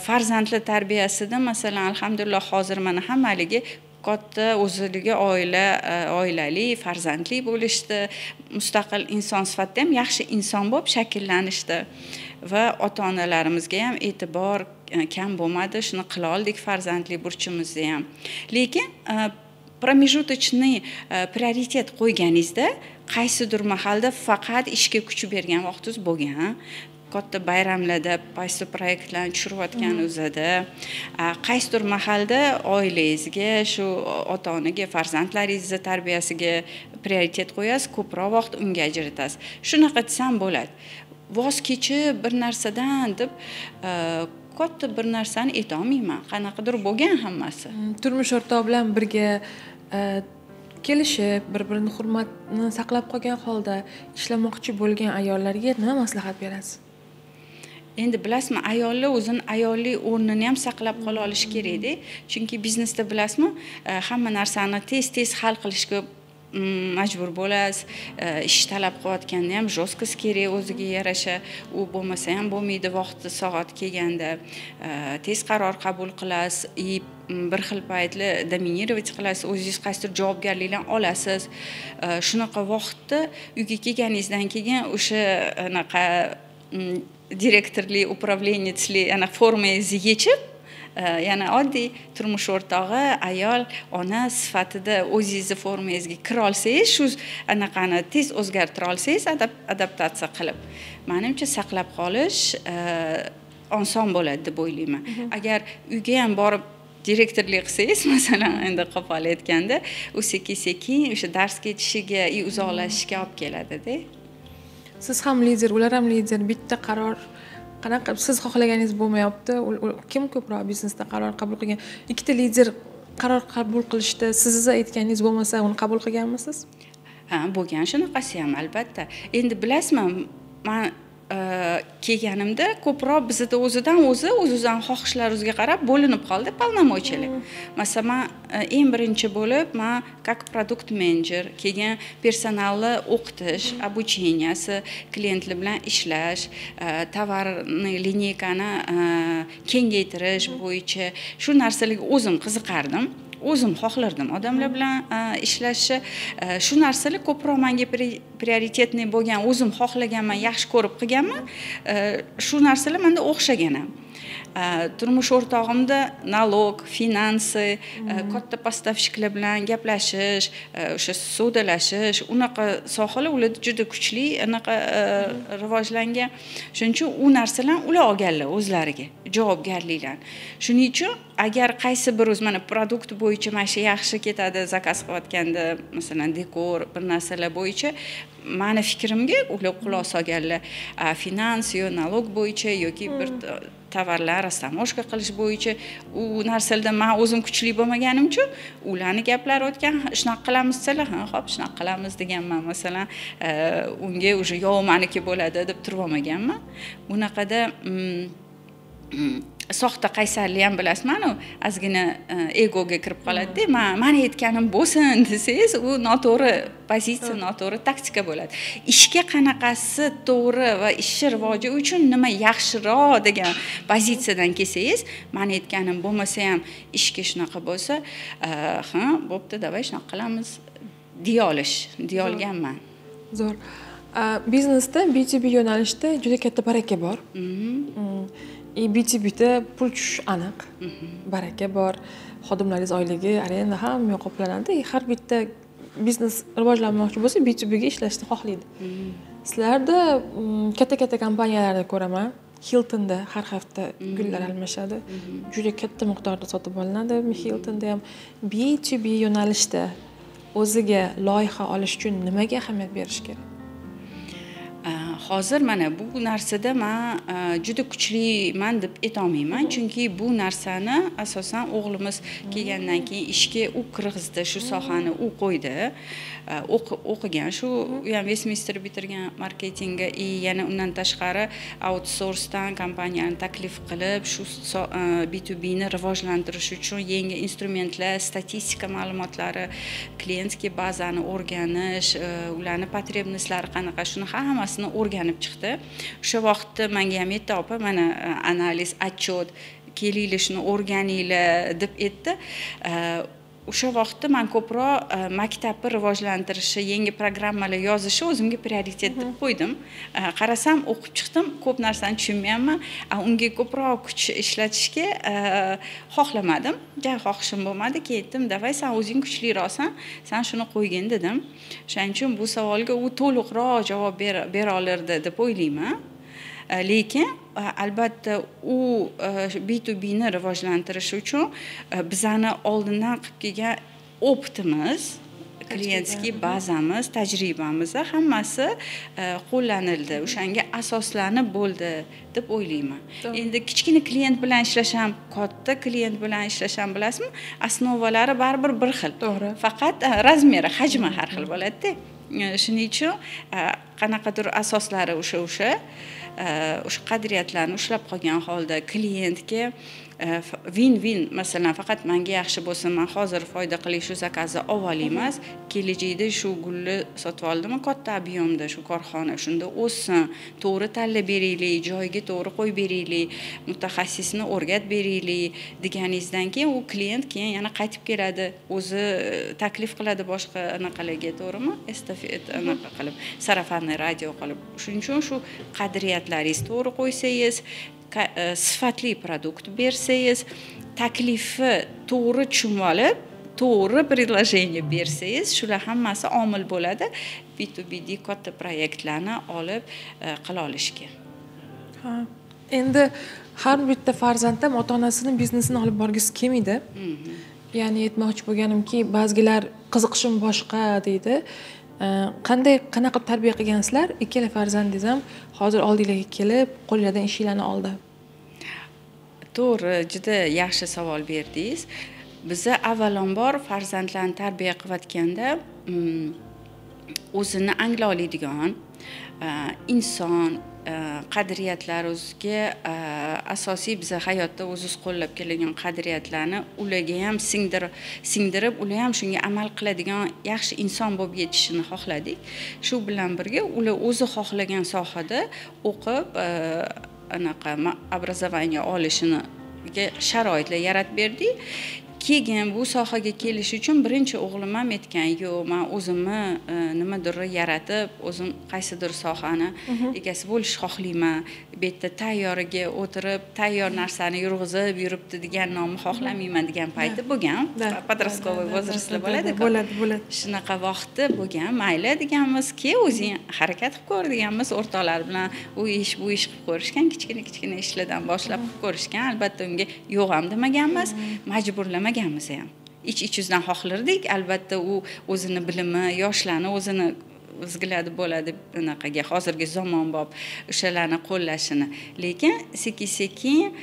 farzandlar tarbiyasida masalan alhamdulillah hozir mana hammaligi katta o'zligi oilali, farzandli bo'lishdi, mustaqil inson sifatida ham yaxshi inson bo'lib shakllanishdi va ota-onalarimizga ham e'tibor kam bo'lmadi, shuni qila oldik farzandli burchimizni ham. Lekin pромежуточный prioritet qo'yganingizda qaysidir mahalda faqat ishga kuch bergan vaqtingiz bo'lgan. Katta bayramlarda qaysi proyektlarni tushirayotgan o'zida, qaysidir mahalda oilangizga, shu ota-onaga, farzandlaringizni tarbiyasiga prioritet qo'yasiz, ko'proq vaqt unga ajratasiz. Shunaqa desam bo'ladi. Voz kechib bir narsadan deb katta bir narsani ayta olmayman. Qanaqadir bo'lgan hammasi. Turmush o'rtoq bilan birga kelishib, bir-birini hurmatni saqlab qolgan holda ishlamoqchi bo'lgan ayollarga nima maslahat berasiz? Endi bilasizmi, ayollar o'zini ayollik o'rnini ham saqlab qola olishi kerak-da. Chunki biznesda bilasizmi, hamma narsani tez hal qilishga majbur bo'lasiz. Ish talab qilayotganda ham jostkost kerak o'ziga yarasha. U bo'lmasa ham bo'lmaydi vaqti soat kelganda. Tez qaror qabul qilasiz. Bir xil paytlar dominировать qilasiz, o'zingiz qaysidir javobgarliklarni olasiz. Shunaqa vaqtda uyga kelganingizdan keyin o'sha anaqa direktorlik, upravleniyachlik ana formangizni yechib, yana oddiy turmush o'rtog'i, ayol, ona sifatida o'zingizni formangizga kira olsangiz, shu anaqani tez o'zgartira olsangiz, adaptatsiya qilib, menimcha saqlab qolish oson bo'ladi deb o'ylayman. Agar uyga ham borib direktorlik qilsangiz, masalan, endi qo'pol aytganda, u sekin-sekin o'sha dars ketishiga, uzoqlashishiga olib keladi-da. Siz ham lider, ular ham lider, bitta qaror qanaqa siz xohlaganingiz bo'lmayapti. Kim ko'proq biznesda qaror qabul qilgan? Ikkita lider qaror qabul qilishda siz aytganingiz bo'lmasa, uni qabul qilganmisiz? Ha, bo'lgan, shunaqasi ham albatta. Endi bilasizmi, men kelganimda ko'proq bizda o'zimizdan xohishlarimizga qarab bo'linib qoldi polnomochiyalar. Masalan, eng birinchi bo'lib men как produkt menejer, keyin personalni o'qitish, обученияsi, klientlar bilan ishlash, tovarni lineykani kengaytirish bo'yicha shu narsalarga o'zim qiziqardim. O'zim xohlardim odamlar bilan ishlashni. Shu narsalar ko'proq menga prioritetniy bo'lgan, o'zim xohlaganman, yaxshi ko'rib qilganman. Shu narsalar menda o'xshagan ham. Turmush o'rtog'imda налог, finansi, katta postavщикlar bilan gaplashish, o'sha savdolashish, unaqa sohalar ularda juda kuchli, anaqa rivojlangan. Shuning uchun u narsalarni ular olganlar o'zlariga, javobgarliklarni. Shuning uchun agar qaysi bir o'z mana produkt bo'yicha mana shu yaxshi ketadi, zakaz qilayotganda, masalan, dekor, bir narsalar bo'yicha meni fikrimga ular quloq solganlar, finans yo налог bo'yicha yoki bir tovarlar rastamoshka qilish bo'yicha u narsalarda men o'zim kuchli bo'lmaganim uchun ularni gaplari o'tgan, shunaqa qilamiz desalar, ha, xo'p, shunaqa qilamiz deganman. Masalan, unga уже yo meniki bo'ladi deb turib olmaganman. Bunaqada soxta qaysarlik ham bilasizmi, ozgina egoga kirib qoladi-da. Meni aytganim bo'lsin desangiz, u noto'g'ri pozitsiya, noto'g'ri taktika bo'ladi. Ishga qanaqasi to'g'ri va ish rivoji uchun nima yaxshiroq degan pozitsiyadan kelsangiz, meni aytganim bo'lmasa ham ishga shunaqa bo'lsa, ha, bo'pti, davay shunaqa qilamiz deya olganman. Zo'r. Biznesda B2B yo'nalishda juda katta baraka bor. B2Bda pul tushish aniq, baraka bor, xodimlaringiz oyligi, arenda hamma qoplanadi. Har bitta biznes rivojlanmoqchi bo'lsa, B2Bga ishlashni xohlaydi. Sizlarda katta kompaniyalarda ko'raman, Hiltonda har hafta gullar almashadi. Juda katta miqdorda sotib olinadi. Hiltonda ham B2B yo'nalishda o'ziga loyiha olish uchun nimaga ahamiyat berish kerak? Hozir mana bu narsada men juda kuchliman deb aytolmayman, chunki bu narsani asosan o'g'limiz kelgandan keyin ishga u kirg'izdi, shu sohani u qo'ydi, o'qigan, shu u ham Westminster bitirgan marketingga, yana undan tashqari outsourcedan kompaniyani taklif qilib, shu B2B ni rivojlantirish uchun yangi instrumentlar, statistika ma'lumotlari, klientskiy bazani o'rganish, ularning потребностьлari qanaqa, shuni hammasini o'rganib chiqdi. O'sha vaqtda menga ham aytdi, opa, mana analiz, отчет, kelinglar shuni o'rganinglar deb aytdi. O'sha vaqtda men ko'proq maktabni rivojlantirishi, yangi programmalar yozishi o'zimga prioritet deb qo'ydim. Qarasam, o'qib chiqdim, ko'p narsani tushunmayapman. Unga ko'proq kuch ishlatishga xohlamadim. Xohishim bo'lmadi. Ketdim, davay, sen o'zing kuchliroqsan, sen shuni qo'ygin dedim. Shuning uchun bu savolga u to'liqroq javob bera olardi deb o'ylayman. Lekin albatta u B2B ni rivojlantirish uchun bizani oldindan qilib kelgan optimiz, klientskiy bazamiz, tajribamiz hammasi qo'llanildi, o'shanga asoslanib bo'ldi deb o'ylayman. Endi kichkina klient bilan ishlash ham, katta klient bilan ishlash ham bilasizmi, asnovalari baribir bir xil. To'g'ri. Faqat razmeri, hajmi har xil bo'ladi-da. Shuning uchun qanaqadir asoslari o'sha qadriyatlarni ushlab qolgan holda klientga win-win, masalan, faqat menga yaxshi bo'lsa, men hozir foyda qilib shu zakazni olib olay emas, kelajakda shu gulni sotib oldimmi, katta ob'yomda shu korxona shunda o'ssin, to'g'ri tanlab beraylik, joyiga to'g'ri qo'yib beraylik, mutaxassisni o'rgat beraylik deganingizdan keyin u klient keyin yana qaytib keladi, o'zi taklif qiladi boshqa anaqalarga, to'g'rimi? Estafet anaqa qilib, sarafanli radio qilib. Shuning uchun shu qadriyatlaringizni to'g'ri qo'ysangiz, sifatli produkt bersangiz, taklifni to'g'ri tushunib olib, to'g'ri предложение bersangiz, shular hammasi omil bo'ladi B2B katta proyektlarni olib qila olishga. Ha, endi har bitta farzand ham ota-onasining biznesini olib borgisi kelmaydi. Ya'ni aytmoqchi bo'lganimki, ba'zilar qiziqishim boshqa deydi. qanaqa tarbiya qilgansizlar? Ikkala farzandingiz ham hozir oldinglarga kelib, qo'llardan ishinglarni oldi. To'g'ri, juda yaxshi savol berdingiz. Biza avvalambor farzandlarni tarbiya qilayotganda o'zini angla oladigan inson qadriyatlar o'ziga asosiy biza hayotda o'ziz qo'llab kelgan qadriyatlarni ularga ham singdirib, ular ham shunga amal qiladigan yaxshi inson bo'lib yetishishini xohladik. Shu bilan birga ular o'zi xohlagan sohada o'qib, anaqa obrazovание olishini sharoitlar yaratib berdik. Keyin bu sohaga kelish uchun birinchi o'g'lim ham aytgan, "Yo'q, men o'zimni nimadir yaratib, o'zim qaysidir sohani egasi bo'lish xohlayman. Bu yerda tayyoriga o'tirib, tayyor narsani yurg'izib yuribdi degan nomni xohlamayman" degan payti bo'lgan. Подростковый возрастda bo'ladi-ku. Bo'ladi. Shunaqa vaqtda bo'lgan. Mayli deganmiz, "Ke o'zing harakat qilib ko'r" deganmiz. O'rtoqlar bilan bu ish qilib ko'rishgan, kichkina ishlardan boshlab qilib ko'rishgan. Albatta unga yo'q ham demaganmiz, majburlamaganmiz ham. Ich-ichimizdan xohlardik. Albatta u o'zini bilimi, yoshlarni o'zini o'zgiladi bo'ladi bunaqaga hozirgi zamonbop o'shalarni qo'llashini. Lekin sekin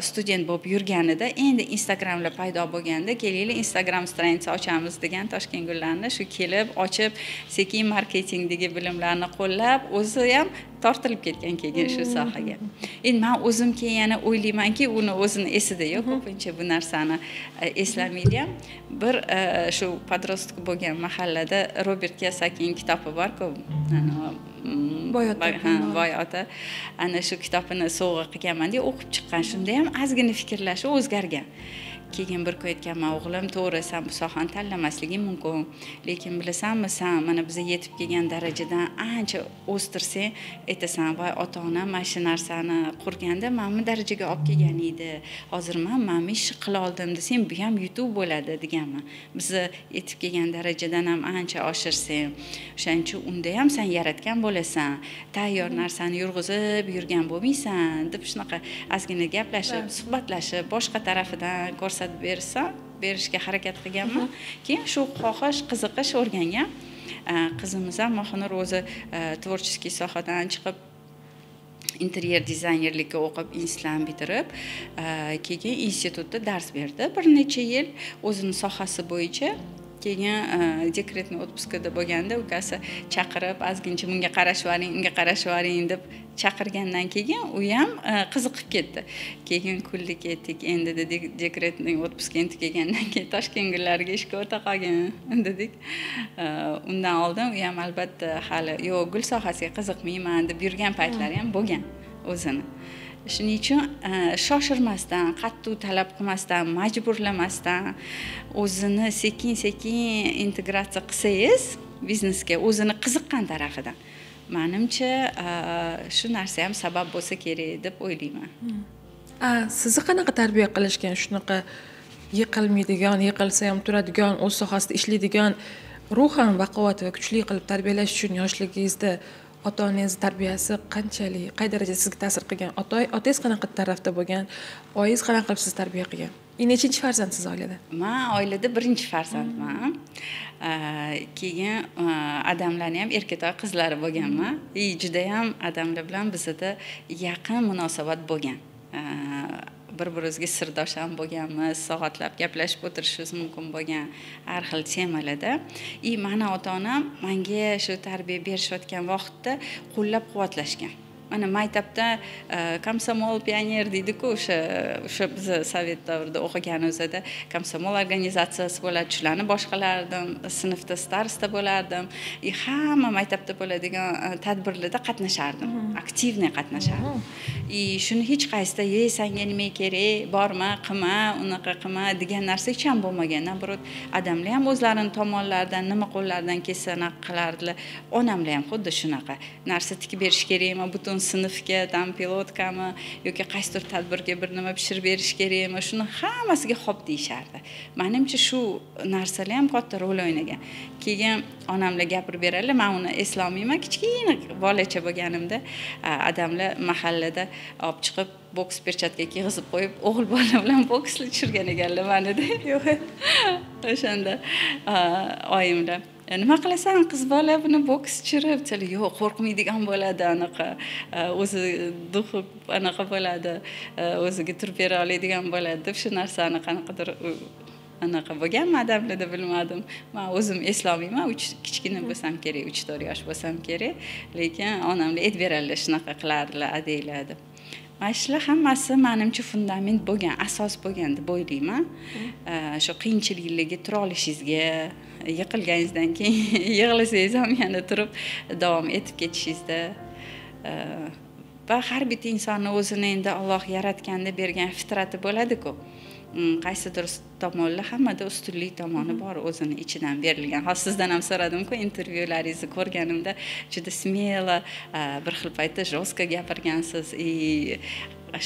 student bo'lib yurganida endi Instagramlar paydo bo'lganda, kelinglar Instagram stranitsa ochamiz degan Toshkent Gullarni shu kelib ochib, sekin marketingdagi bilimlarni qo'llab, o'zi ham tortilib ketgan keyin shu sohaga. Endi men o'zim keyin yana o'ylaymanki, uni o'zini esida yo'q, ko'pincha bu narsani eslamaydi ham. Bir shu podrostka bo'lgan mahallada Robert Kiyosakining kitobi bor-ku, Boy ota. Ana shu kitobini sovg'a qilganman-da, o'qib chiqqan. Shunda ham ozgina fikrlashi o'zgargan. Keyin bir kun aytganman, o'g'lim, to'g'ri, sen bu sohani tanlamasliging mumkin, lekin bilasanmi, sen mana biz yetib kelgan darajadan ancha o'stirsang, aytasan, voy ota-onam mana shu narsani qurganda mana bu darajaga olib kelgan edi. Hozir men mana ish qila oldim desang, bu ham yutuq bo'ladi deganman. Biz yetib kelgan darajadan ham ancha oshirsang, o'shaning uchun unda ham sen yaratgan bo'lasan. Tayyor narsani yurg'izib yurgan bo'lmaysan, deb shunaqa ozgina gaplashib, suhbatlashib, boshqa tarafidan berishga harakat qilganman. Keyin shu xohish, qiziqish o'rgangan. Qizimiz ham Mohonur o'zi tvorческий sohadan chiqib interyer dizaynerlikka o'qib, institutni bitirib, keyin institutda dars berdi bir necha yil o'zining sohasi bo'yicha. Keyin dekretniy отпускada bo'lganda ukasi chaqirib, ozgincha bunga qarashvaring, unga qarashvaring deb chaqirgandan keyin u ham qiziqib ketdi. Keyin kuldik ketdik. Endi dedik, dekretniy отпускga kelgandan keyin Toshkent Gullariga ishga o'ta qolgin dedik. Undan oldin u ham albatta hali yo'q, gul sohasiga qiziqmayman deb yurgan paytlari ham bo'lgan o'zini. Shuning uchun shoshirmasdan, qattiq talab qilmasdan, majburlamasdan o'zini sekin-sekin integratsiya qilsangiz biznesga o'zini qiziqqan tarafidan, menimcha shu narsa ham sabab bo'lsa kerak deb o'ylayman. Sizni qanaqa tarbiya qilishgan? Shunaqa yiqilmaydigan, yiqilsa ham turadigan, o'z sohasida ishlaydigan, ruhan baquvvat va kuchli qilib tarbiyalash uchun yoshligingizda ota-onangiz tarbiyasi qanchalik, qay darajada sizga ta'sir qilgan? Otangiz qanaqa tarafda bo'lgan? Oyingiz qanaqa qilib sizni tarbiya qilgan? Nechinchi farzandsiz oilada? Men oilada birinchi farzandman. Keyin adamlarning ham erkatoy qizlari bo'lganman. Juda ham adamlar bilan bizda yaqin munosabat bo'lgan. Bir-birimizga sirdosh ham bo'lganmiz, soatlab gaplashib o'tirishimiz mumkin bo'lgan har xil temalarda. Mana ota-onam menga shu tarbiya berishayotgan vaqtda qo'llab-quvvatlashgan. Mana maktabda komsomol, pioner deydi-ku, o'sha biz sovet davrida o'qiganimizda komsomol organizatsiyasi bo'ladi, shularni boshqalardim, sinfda starosta bo'lardim. Hamma maktabda bo'ladigan tadbirlarda qatnashardim, aktivniy qatnashardim. Shuni hech qaysida, "Sanga nima kerak, borma, qilma, unaqa qilma" degan narsa hech ham bo'lmagan. Nabrot odamlar ham o'zlarining tomonlaridan nima qo'llaridan kelsa qilardilar. Onamlar ham xuddi shunaqa. Narsa tikib berish kerakmi, butun sinfga, tam pilotkami yoki qaysidir tadbirga bir nima pishirib berish kerakmi, shuni hammasiga xo'p deyishardi. Menimcha shu narsalar ham katta rol o'ynagan. Keyin onamlar gapirib beradilar, men uni eslolmayman. Kichkina bolacha bo'lganimda odamlar mahallada olib chiqib boks perchatka kiyg'izib qo'yib, o'g'il bola bilan boksga tushirgan ekanlar menida. Yo'q. O'shanda oyimlar nima qilasan qiz bola buni boks tushirib yo'q qo'rqmaydigan bo'ladi anaqa o'zi duxib anaqa bo'ladi o'ziga turib bera oladigan bo'ladi deb shu narsani qanaqadir anaqa bo'lgan madamlida bilmadim man o'zim eslolmayman kichkina bo'lsam kerak 3-4 yosh bo'lsam kerak lekin onamlar aytib beradilar shunaqa qilardilar adanglar deb mana shular hammasi menimcha fundament bo'lgan asos bo'lgan deb o'ylayman shu qiyinchiliklarga tura olishingizga yiqilganingizdan keyin yig'lasangiz ham yana turib davom etib ketishingizda va har bitta insonni o'zini endi Alloh yaratganda bergan fitrati bo'ladi-ku qaysidir tomonda hammada ustunlik tomoni bor o'zini ichidan berilgan. Hozir sizdan ham so'radim-ku, intervyularingizni ko'rganimda juda smelo, bir xil paytda jostko gapirgansiz,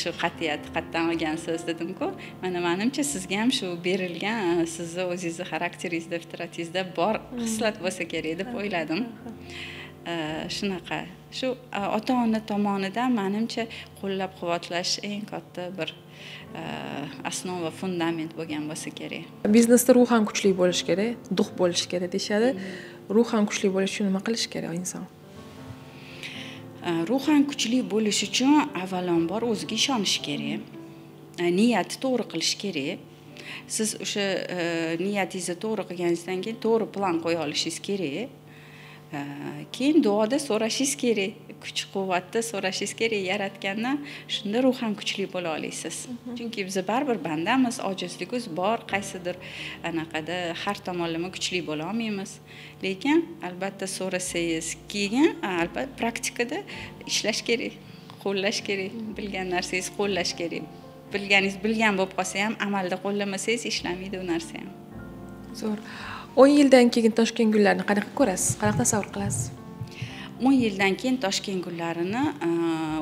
shu qatdan olgansiz dedim-ku. Mana menimcha sizga ham shu berilgan, sizni o'zingizni xarakteringizda, fitratingizda bor xislat bo'lsa kerak deb o'yladim. Shunaqa. Shu ota-ona tomonidan menimcha qo'llab-quvvatlash eng katta bir asnova fundament bo'lgan bo'lsa kerak. Biznesda ruhan kuchli bo'lish kerak, duh bo'lish kerak deyshadi. Ruhan kuchli bo'lish uchun nima qilish kerak inson? Ruhan kuchli bo'lish uchun avvalambor o'ziga ishonish kerak. Niyatni to'g'ri qilish kerak. Siz o'sha niyatingizni to'g'ri qilganingizdan keyin to'g'ri plan qo'ya olishingiz kerak. Keyin duoda so'rashingiz kerak, kuch-quvvatda so'rashingiz kerak yaratgandan, shunda ruhan kuchli bo'la olasiz. Chunki biz baribir bandamiz, ojizligimiz bor, qaysidir anaqada har tomonlama kuchli bo'la olmaymiz. Lekin albatta so'rasangiz, keyin albatta praktikada ishlash kerak, qo'llash kerak, bilgan narsangizni qo'llash kerak. Bilganingiz bilgan bo'lib qolsa ham amalda qo'llamasangiz ishlamaydi u narsa ham. Zo'r. 10 yildan keyin Toshkent gullarini qanaqa ko'rasiz? Qanaqa tasavvur qilasiz? 10 yildan keyin Toshkent gullarini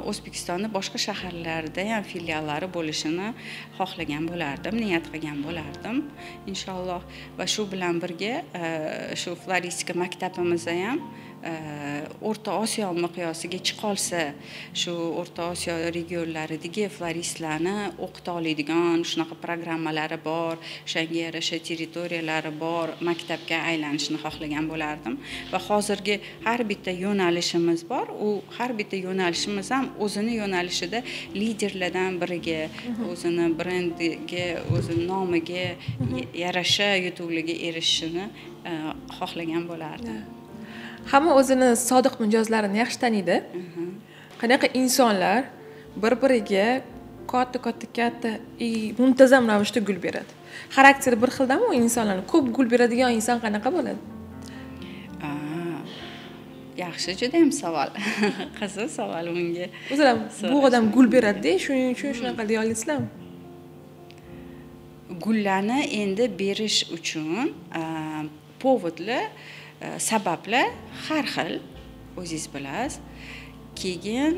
O'zbekistonning boshqa shaharlarida ham filiallari bo'lishini xohlagan bo'lardim, niyat qilgan bo'lardim. Inshaalloh va shu bilan birga shu floristika maktabimizda ham O'rta Osiyo miqyosiga chiqa olsa, shu O'rta Osiyo regionlaridagi floristlarni o'qita oladigan shunaqa programmalari bor, o'shanga yarasha territoriyalari bor, maktabga aylanishni xohlagan bo'lardim va hozirgi har bitta yo'nalishimiz bor. U har bitta yo'nalishimiz ham o'zini yo'nalishida liderlardan biriga, o'zini brendiga, o'zini nomiga yarasha yutuqlarga erishishini xohlagan bo'lardim. Hamma o'zini sodiq mijozlarini yaxshi taniydi. Qanaqa insonlar bir-biriga katta muntazam ravishda gul beradi? Xarakteri bir xildami u insonlarning? Ko'p gul beradigan inson qanaqa bo'ladi? Yaxshi, juda ham savol. Qiziq savol bunga. O'zim bu odam gul beradi-da, shuning uchun shunaqa deya olasizlarmi? Gullarni endi berish uchun povodlar, sabablar har xil, o'zingiz bilasiz. Keyin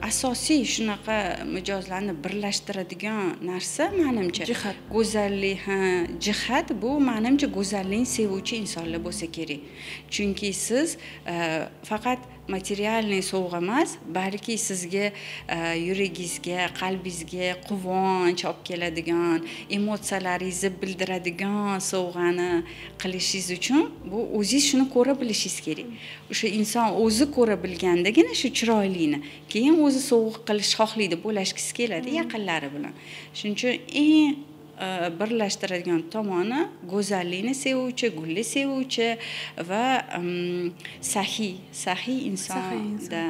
asosiy shunaqa mijozlarni birlashtiradigan narsa menimcha go'zallik, jihat bu menimcha go'zallikni sevuvchi insonlar bo'lsa kerak. Chunki siz faqat materialniy sovg'a emas, balki sizga yuragingizga, qalbingizga quvonch olib keladigan, emotsiyalaringizni bildiradigan sovg'ani qilishingiz uchun bu o'zingiz shuni ko'ra bilishingiz kerak. O'sha inson o'zi ko'ra bilgandagina shu chiroylikni, keyin o'zi sovg'a qilish xohlaydi, bo'lashgisi keladi yaqinlari bilan. Shuning uchun eng birlashtiradigan tomoni go'zallikni sevuvchi, gulni sevuvchi va sahiy insonda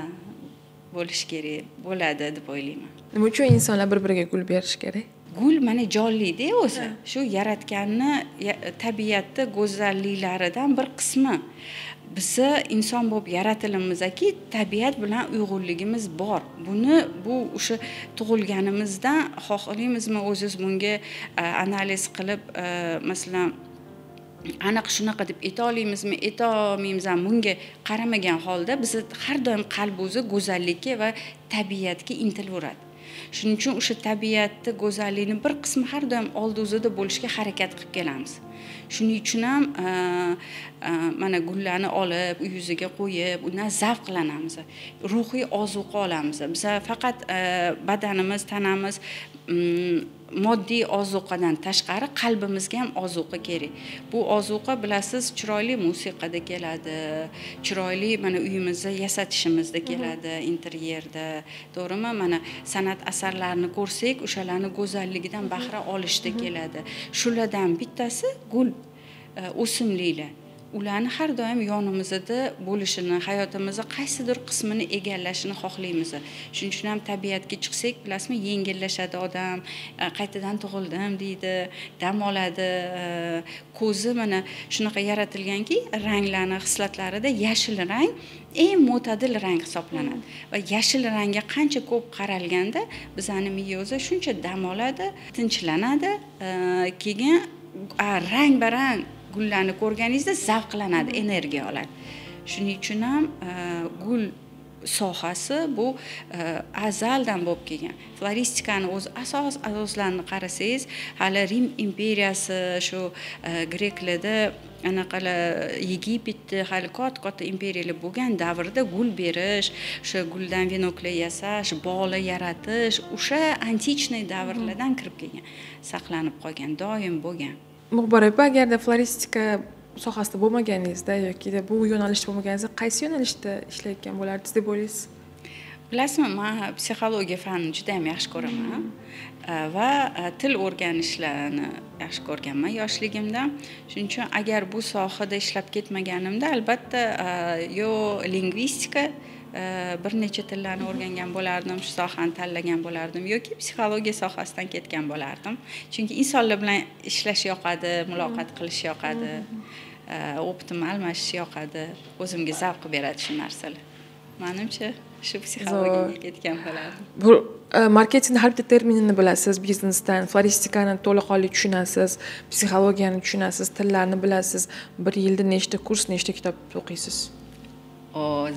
bo'lish kerak bo'ladi deb o'ylayman. Nima uchun insonlar bir-biriga gul berish kerak? Gul mana jonli-da o'zi. Shu yaratganni tabiatda go'zalliklaridan bir qismi. Bizi inson bo'lib yaratilganimizki, tabiat bilan uyg'unligimiz bor. Bu o'sha tug'ilganimizdan xohlaymizmi o'zingiz bunga analiz qilib, masalan, aniq shunaqa deb ayta olamizmi, ayta olmaymizmi, bunga qaramagan holda biz har doim qalbimizni go'zallikka va tabiatga intilaveradi. Shuning uchun o'sha tabiatni go'zallikni bir qismi har doim oldimizda bo'lishga harakat qilib kelamiz. Shuning uchun ham mana gullarni olib uy yuziga qo'yib undan zavqlanamiz, ruhiy ozuqa olamiz. Biz faqat badanimiz, tanamiz moddiy ozuqadan tashqari qalbimizga ham ozuqa kerak. Bu ozuqa bilasiz, chiroyli musiqada keladi, chiroyli mana uyimizni yasatishimizda keladi, interyerda, to'g'rimi? Mana san'at asarlarini ko'rsak, o'shalarni go'zalligidan bahra olishda keladi. Shulardan bittasi gul, o'simliklar. Ularni har doim yonimizda bo'lishini, hayotimizni qaysidir qismini egallashini xohlaymiz. Shuning uchun ham tabiatga chiqsak, bilasizmi, yengillashadi odam, qaytadan tug'ildim deydi, dam oladi. Ko'zi mana shunaqa yaratilganki, ranglarni hislatlarida yashil rang eng mo'tadil rang hisoblanadi. Va yashil rangga qancha ko'p qaralganda, bizning miya shuncha dam oladi, tinchlanadi, keyin rang-barang gullarni ko'rganingizda zavqlanadi, energiya oladi. Shuning uchun ham gul sohasi bu azaldan bo'lib kelgan. Floristikani o'z asoslarini qarasangiz, hali Rim imperiyasi, shu greklarda, anaqalar Yegiptda hali katta imperiyalar bo'lgan davrda gul berish, o'sha guldan venoklar yasash, bog'lar yaratish, o'sha antichniy davrlardan kirib kelgan, saqlanib qolgan, doim bo'lgan. Muxbir opa, agarda floristika sohasida bo'lmaganingizda yoki bu yo'nalishda bo'lmaganingizda qaysi yo'nalishda ishlayotgan bo'lardingiz deb o'ylaysiz? Bilasizmi, men psixologiya fanini juda ham yaxshi ko'raman va til o'rganishlarni yaxshi ko'rganman yoshligimda. Shuning uchun agar bu sohada ishlab ketmaganimda, albatta yo lingvistika, bir necha tillarni o'rgangan bo'lardim, shu sohani tanlagan bo'lardim yoki psixologiya sohasidan ketgan bo'lardim. Chunki insonlar bilan ishlash yoqadi, muloqot qilish yoqadi, o'pitimni almashish yoqadi, o'zimga zavq beradi shu narsalar. Menimcha shu psixologiyaga ketgan bo'lardim. Bu marketingning har bitta terminini bilasiz, biznesdan, floristikani to'laqonli tushunasiz, psixologiyani tushunasiz, tillarni bilasiz. Bir yilda nechta kurs, nechta kitob o'qiysiz?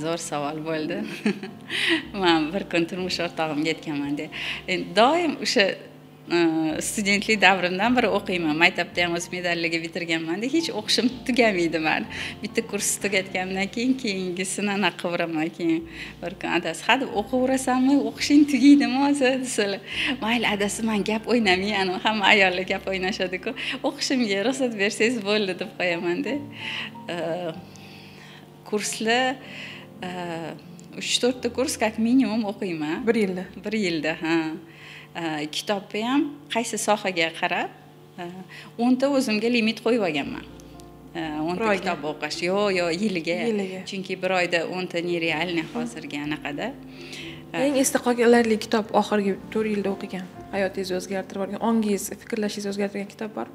Zo'r savol bo'ldi. Men bir kun turmush o'rtog'imga aytganman-da. Doim o'sha studentlik davrimdan beri o'qiyman. Maktabda ham o'z medalliga bitirganman-da, hech o'qishim tugamaydi meni. Bitta kurs tugatgandan keyingisini anaqa qilveraman, keyin bir kun adasi, "Ha, deb o'qiverasanmi? O'qishing tugaydimi o'zi?" desalar. "Mayli adasi, men gap o'ynamayman, hamma ayollar gap o'ynashadi-ku. O'qishimga ruxsat bersangiz bo'ldi" deb qo'yaman-da. Kurslar 3-4 ta kurs как minimum o'qiyman. Bir yilda, ha. Kitobni ham qaysi sohaga qarab 10 ta o'zimga limit qo'yib olganman. 10 ta kitob o'qish, yiliga. Chunki bir oyda 10 ta nerealniy hozirga anaqada. Eng esda qolarli kitob oxirgi 4 yilda o'qigan, hayotingizni o'zgartirib yuborgan, ongingizni, fikrlashingizni o'zgartirgan kitob bor?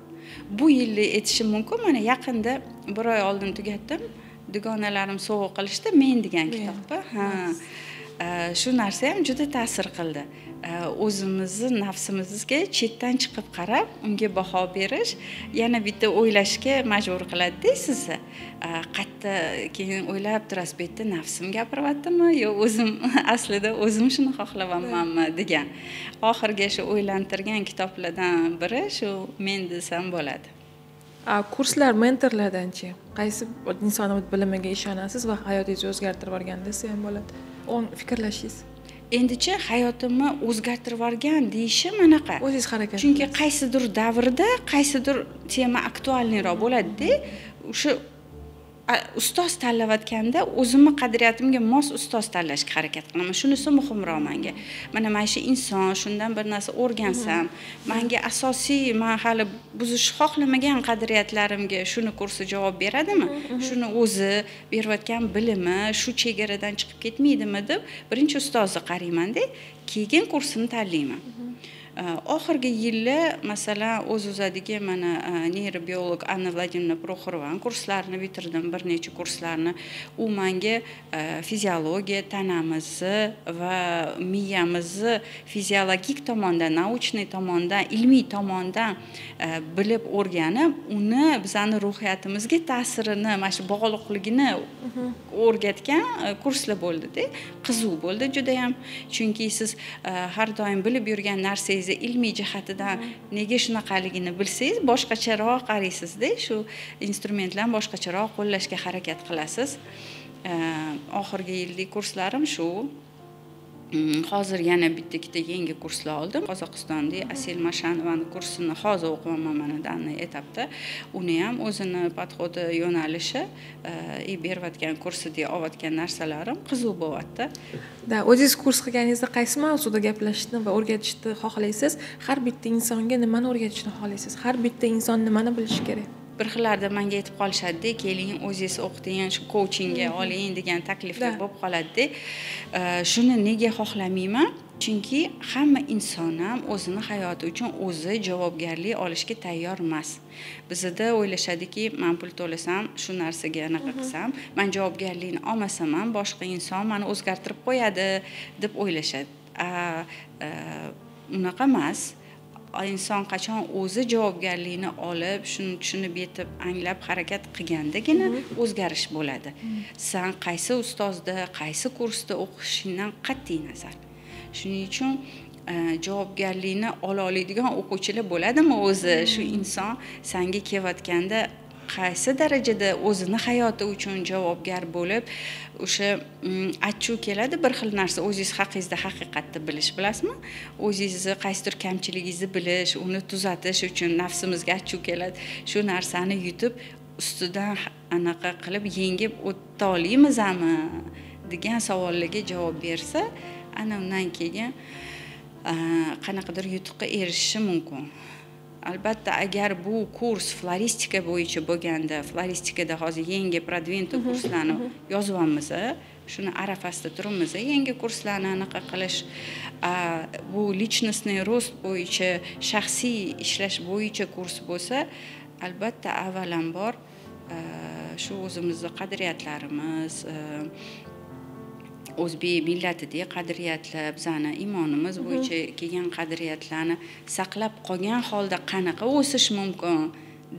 Bu yilda aytishim mumkin. Mana yaqinda 1 oy oldin tugatdim. Dugonalarim sovg'a qilishdi, Men degan kitobni. Shu narsa ham juda ta'sir qildi. O'zimizni nafsimizga chetdan chiqib qarab, unga baho berish yana bitta o'ylashga majbur qiladi-da sizni. Qatta keyin o'ylab turasiz, bu yerda nafsim gapiryaptimi yo o'zim aslida o'zim shuni xohlayapmanmi degan. Oxirgi shu o'ylantirgan kitoblardan biri shu Men desam bo'ladi. Kurslar, mentorlardan-chi, qaysi inson bilimiga ishonasiz va hayotingizni o'zgartirib yuborgan desa ham bo'ladi? Fikrlashingiz. Endichi hayotimni o'zgartirib yuborgan deyishim anaqa. O'zingiz harakat. Chunki qaysidir davrda, qaysidir tema aktualniroq bo'ladi-da. O'sha ustoz tanlayotganda o'zimni qadriyatimga mos ustoz tanlashga harakat qilaman. Shunisi muhimroq menga. Mana shu inson, shundan bir narsa o'rgansam, menga asosiy, men hali buzish xohlamagan qadriyatlarimga shuni kursi javob beradimi? Shuni o'zi berayotgan bilimi shu chegaradan chiqib ketmaydimi deb birinchi ustozni qarayman-da, keyin kursini tanlayman. Oxirgi yillar masalan o'z-o'zadiga mana neyrobiolog Anna Vladimirovna Proxorova kurslarini bitirdim, bir necha kurslarni. U menga fiziologiya, tanamizni va miyamizni fiziologik tomondan, nauchniy tomondan, ilmiy tomondan bilib o'rganib, uni bizning ruhiyatimizga ta'sirini, mana shu bog'liqligini o'rgatgan kurslar bo'ldi-da. Qiziq bo'ldi juda ham. Chunki siz har doim bilib yurgan narsangiz ishlaringizni ilmiy jihatidan nega shunaqaligini bilsangiz, boshqacharoq qaraysizda, shu instrumentlarni boshqacharoq qo'llashga harakat qilasiz. Oxirgi yillik kurslarim shu. Hozir yana bitta-ikkita yangi kurslar oldim. Qozog'istonda Asel Mashanovani kursini hozir o'qiyman mana danniy etapda. Uni ham o'zini podxodi yo'nalishi berayotgan kursida olayotgan narsalarim qiziq bo'lyapti. O'zingiz kurs qilganingizda qaysi mavzuda gaplashishni va o'rgatishni xohlaysiz? Har bitta insonga nimani o'rgatishni xohlaysiz? Har bitta inson nimani bilishi kerak? Bir xillarda menga aytib qolishadi, keling o'zingiz o'qiting, shu coachingga oling degan takliflar bo'lib qoladi. Shuni nega xohlamayman? Chunki hamma inson ham o'zini hayoti uchun o'zi javobgarlik olishga tayyor emas. Bizda o'ylashadiki, men pul to'lasam, shu narsaga anaqa qilsam, men javobgarlikni olmasam ham boshqa inson meni o'zgartirib qo'yadi deb o'ylashadi. Unaqa emas. Inson qachon o'zi javobgarlikni olib, shuni tushunib yetib, anglab harakat qilgandagina o'zgarish bo'ladi. Sen qaysi ustozda, qaysi kursda o'qishingdan qat'iy nazar. Shuning uchun javobgarlikni ola oladigan o'quvchilar bo'ladimi o'zi? Shu inson senga kelayotganda qaysi darajada o'zini hayoti uchun javobgar bo'lib, o'sha achchuv keladi, bir xil narsa o'zingiz haqingizda haqiqatni bilish, bilasizmi? O'zingizni qaysidir kamchiligingizni bilish, uni tuzatish uchun nafsimizga achchuv keladi. Shu narsani yutib, ustidan anaqa qilib yengib o'ta olamizmi degan savollarga javob bersa, ana undan keyin qanaqadir yutuqqa erishishi mumkin. Albatta, agar bu kurs floristika bo'yicha bo'lganda, floristikada hozir yangi продвинутый kurslarni yozyapmiz, shuni arafasida turibmiz, yangi kurslarni anaqa qilish, bu личностный рост bo'yicha, shaxsiy ishlash bo'yicha kurs bo'lsa, albatta avvalambor shu o'zimizning qadriyatlarimiz, o'zbek millatidagi qadriyatlar, bizning iymonimiz bo'yicha kelgan qadriyatlarni saqlab qolgan holda qanaqa o'sish mumkin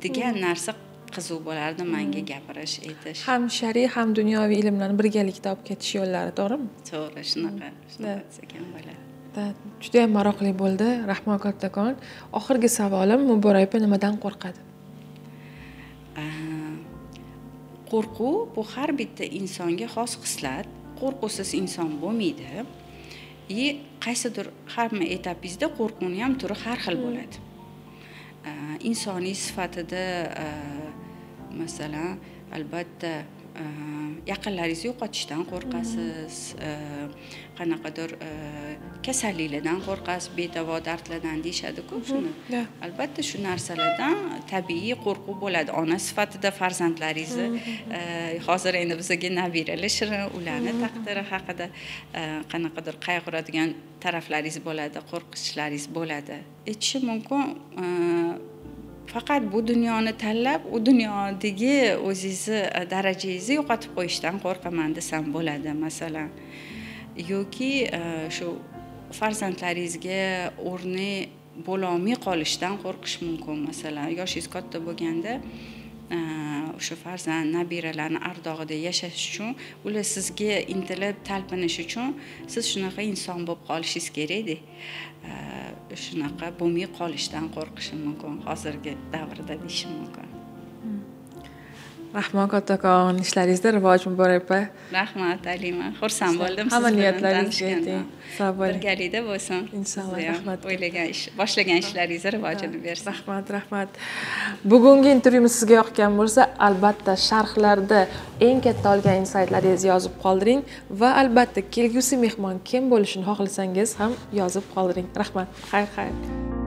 degan narsa qiziq bo'lardi menga gapirish, aytish. Ham shariy, ham dunyoviy ilmlarni birgalikda olib ketish yo'llari, to'g'rimi? To'g'ri, shunaqa ekan bo'ladi. Juda ham maroqli bo'ldi, Rahmon kattakon. Oxirgi savolim, Muborak opa nimadan qo'rqadi? Qo'rquv bu har bitta insonga xos xislat. Qo'rquvsiz inson bo'lmaydi. Qaysidir hamma etapingizda qo'rquvni ham turi har xil bo'ladi. Insoniy sifatida masalan, albatta yaqinlaringizni yo'qotishdan qo'rqasiz, qanaqadir kasalliklardan qo'rqasiz, bedavo dardlardan deyishadi-ku shuni. Albatta shu narsalardan tabiiy qo'rquv bo'ladi. Ona sifatida farzandlaringizni, hozir endi bizga nabiralar shirin, ularni taqdiri haqida qanaqadir qayg'uradigan taraflaringiz bo'ladi, qo'rqishlaringiz bo'ladi. Aytishi mumkin, faqat bu dunyoni tanlab, u dunyodagi o'zingizni darajangizni yo'qotib qo'yishdan qo'rqaman desam bo'ladi, masalan. Yoki shu farzandlaringizga o'rni bo'lolmay qolishdan qo'rqish mumkin, masalan. Yoshingiz katta bo'lganda o'sha farzand, nabiralarni ardog'ida yashash uchun, ular sizga intilib talpinish uchun siz shunaqa inson bo'lib qolishingiz kerak-da. Shunaqa bo'lmay qolishdan qo'rqishim mumkin hozirgi davrda deyishim mumkin. Rahmon kattakon, ishlaringizda rivoj Muborak opa. Rahmat, Alima. Xursand bo'ldim. Hamma niyatlaringizga ayting. Sog' bo'ling. Birgalikda bo'lsin. Inshaalloh, rahmat. O'ylagan ish, boshlagan ishlaringizni rivojini bersin. Rahmat. Bugungi intervyuimiz sizga yoqgan bo'lsa, albatta sharhlarda eng katta olgan insightlaringizni yozib qoldiring va albatta kelgusi mehmon kim bo'lishini xohlasangiz ham yozib qoldiring. Rahmat. Xayr.